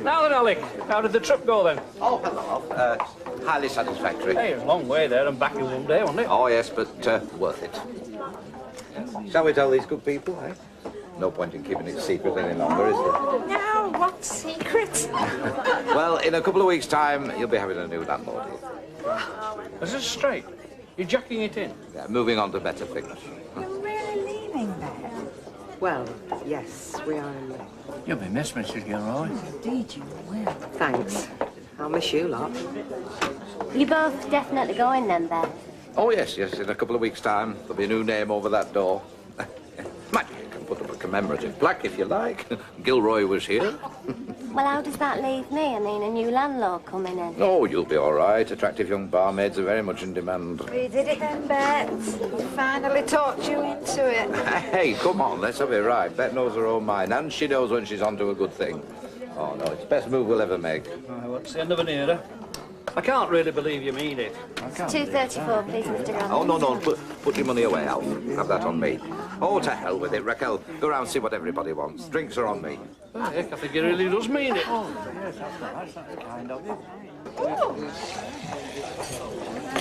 Now then, Alec, how did the trip go then? Oh, hello. Highly satisfactory. Hey, it was a long way there and back in one day, wasn't it? Oh, yes, but worth it. Shall we tell these good people, eh? No point in keeping it secret any longer, is there? No, what secret? Well, in a couple of weeks' time, you'll be having a new landlord here. Is this straight? You're jacking it in? Yeah, moving on to better things. You're really leaving there? Well, yes, we are in. You'll be missed, Mrs. Gilroy. Indeed you will. Thanks. I'll miss you lot. You both definitely going then, Beth? Oh, yes, in a couple of weeks' time, there'll be a new name over that door. Mind you, you can put up a commemorative plaque if you like. Gilroy was here. Well, how does that leave me? I mean, a new landlord coming in. Oh, you'll be all right. Attractive young barmaids are very much in demand. We did it then, Bet. Finally talked you into it. Hey, come on, let's have it right. Bet knows her own mind, and she knows when she's onto a good thing. Oh, no, it's the best move we'll ever make. Well, it's the end of an era. I can't really believe you mean it. It's 2.34, please, Mr. Grant. Oh, no, put your money away, Alf. Have that on me. Oh, to hell with it, Raquel. Go around and see what everybody wants. Drinks are on me. Heck, I think he really does mean it.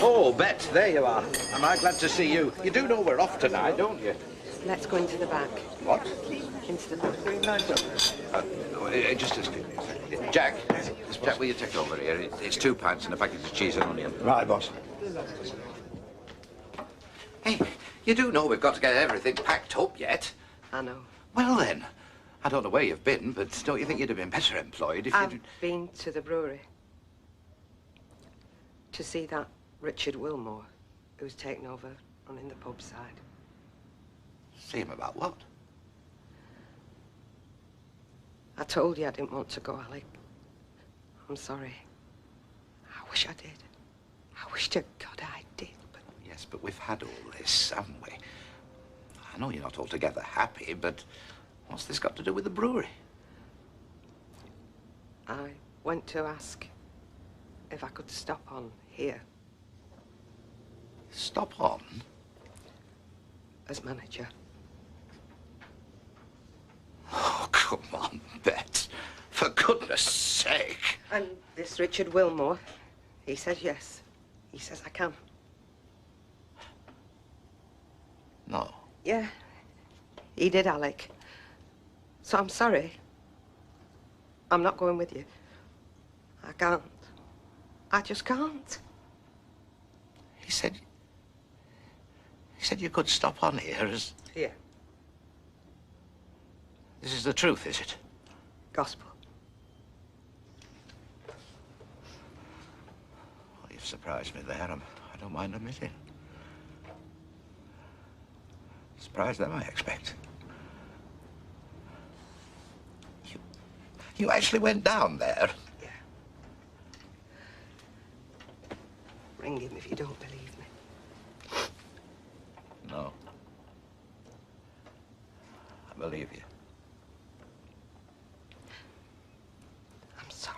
Oh, Bet, there you are. Am I glad to see you? You do know we're off tonight, don't you? Let's go into the back. What? Into the back. Just a Jack, will you take over here? It's 2 pints and a packet of cheese and onion. Right, boss. Hey, you do know we've got to get everything packed up yet? I know. Well, then, I don't know where you've been, but don't you think you'd have been better employed if I've you'd... been to the brewery to see that Richard Wilmore, who's taken over running the pub side. See him about what? I told you I didn't want to go, Alec. I'm sorry. I wish I did. I wish to God I did, but... Yes, but we've had all this, haven't we? I know you're not altogether happy, but what's this got to do with the brewery? I went to ask if I could stop on here. Stop on? As manager. Oh, come on, Bet. For goodness sake. And this Richard Wilmore, he says yes. He says I can. No. Yeah, he did, Alec. So I'm sorry. I'm not going with you. I can't. I just can't. He said you could stop on here as... Here. This is the truth, is it? Gospel. Well, you've surprised me there. I don't mind admitting. Surprised them, I expect. You actually went down there? Yeah. Ring him if you don't believe me. No. I believe you. I'm sorry.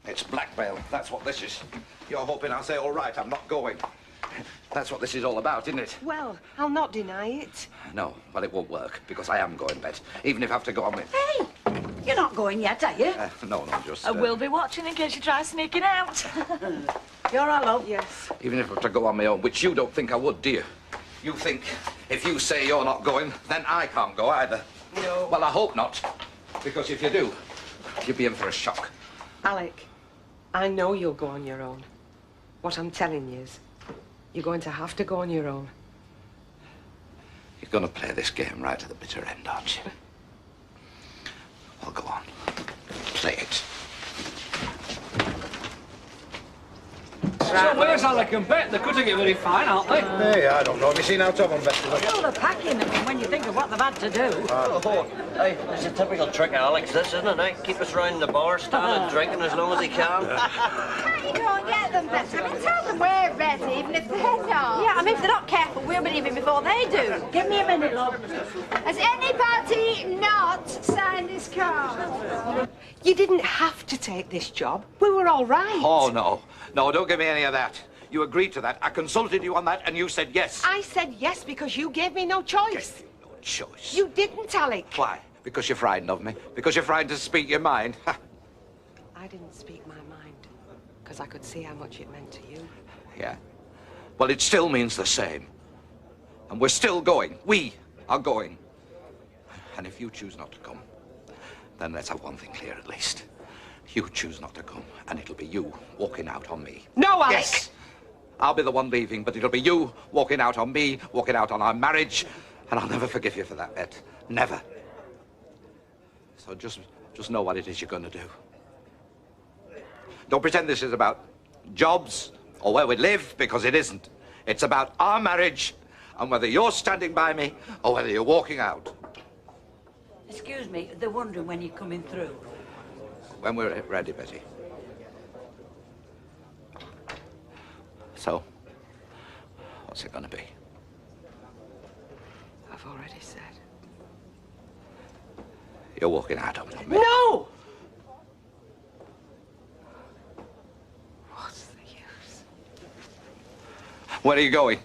It's blackmail. That's what this is. You're hoping I'll say, all right, I'm not going. That's what this is all about, isn't it? Well, I'll not deny it. No, well, it won't work, because I am going, Bet. Even if I have to go on with... Hey, you're not going yet, are you? No, just... I will be watching in case you try sneaking out. You're alone? Yes. Even if I have to go on my own, which you don't think I would, do you? You think if you say you're not going, then I can't go either. No. Well, I hope not, because if you do, you'll be in for a shock. Alec, I know you'll go on your own. What I'm telling you is, you're going to have to go on your own. You're going to play this game right to the bitter end, aren't you? Well, go on. Play it. So where's Alec and Bet? They're cutting it very fine, aren't they? Hey, I don't know. Have you seen how Tom and Bet look? All the packing, I mean, when you think of what they've had to do. Hey, it's a typical trick of Alex, this, isn't it? Keep us round the bar, standing drinking as long as he can. Can't you go and get them, Beth? I mean, tell them we're ready, even if they're not. Yeah, I mean, if they're not careful, we'll be leaving before they do. Give me a minute, love. Has anybody not signed this card? You didn't have to take this job. We were all right. Oh, no. No, don't give me any of that. You agreed to that. I consulted you on that, and you said yes. I said yes because you gave me no choice. Gave you no choice. You didn't, Alec. Why? Because you're frightened of me? Because you're frightened to speak your mind? I didn't speak my mind because I could see how much it meant to you. Yeah. Well, it still means the same. And we're still going. We are going. And if you choose not to come, then let's have one thing clear at least. You choose not to come, and it'll be you walking out on me. No, Alec! Yes! I'll be the one leaving, but it'll be you walking out on me, walking out on our marriage, And I'll never forgive you for that, Bet. Never. So just know what it is you're going to do. Don't pretend this is about jobs or where we live, because it isn't. It's about our marriage and whether you're standing by me or whether you're walking out. Excuse me, they're wondering when you're coming through. When we're ready, Betty. So, what's it going to be? I've already said. You're walking out on me. No! What's the use? Where are you going?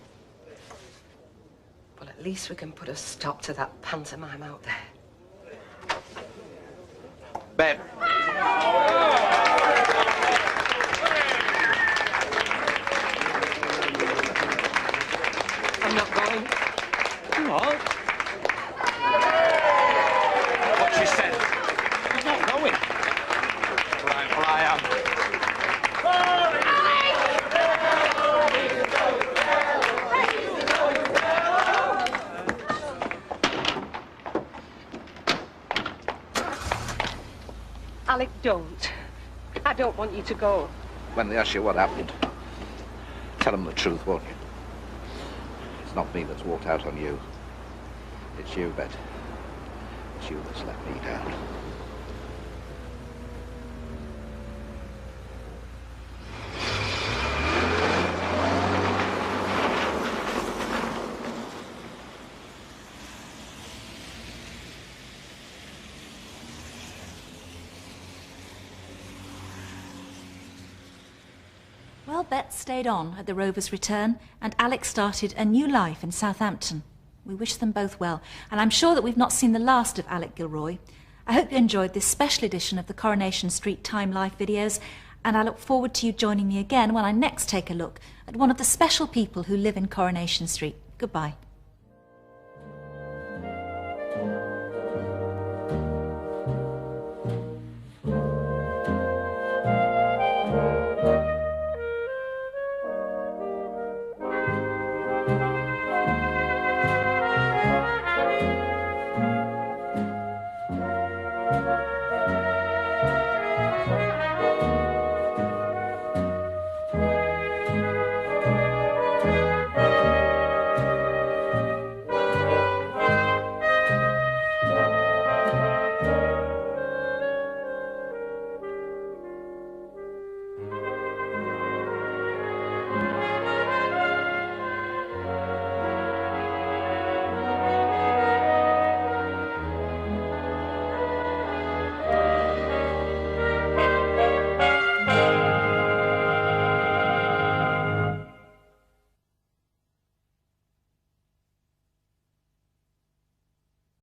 Well, at least we can put a stop to that pantomime out there. Ben. I'm not going. What? What she said. You're not going. Right, well, I am. Alec, don't. I don't want you to go. When they ask you what happened, tell them the truth, won't you? It's not me that's walked out on you. It's you, Bet. It's you that's let me down. Well, Bet stayed on at the Rovers' return, and Alec started a new life in Southampton. We wish them both well, and I'm sure that we've not seen the last of Alec Gilroy. I hope you enjoyed this special edition of the Coronation Street Time Life videos, and I look forward to you joining me again when I next take a look at one of the special people who live in Coronation Street. Goodbye.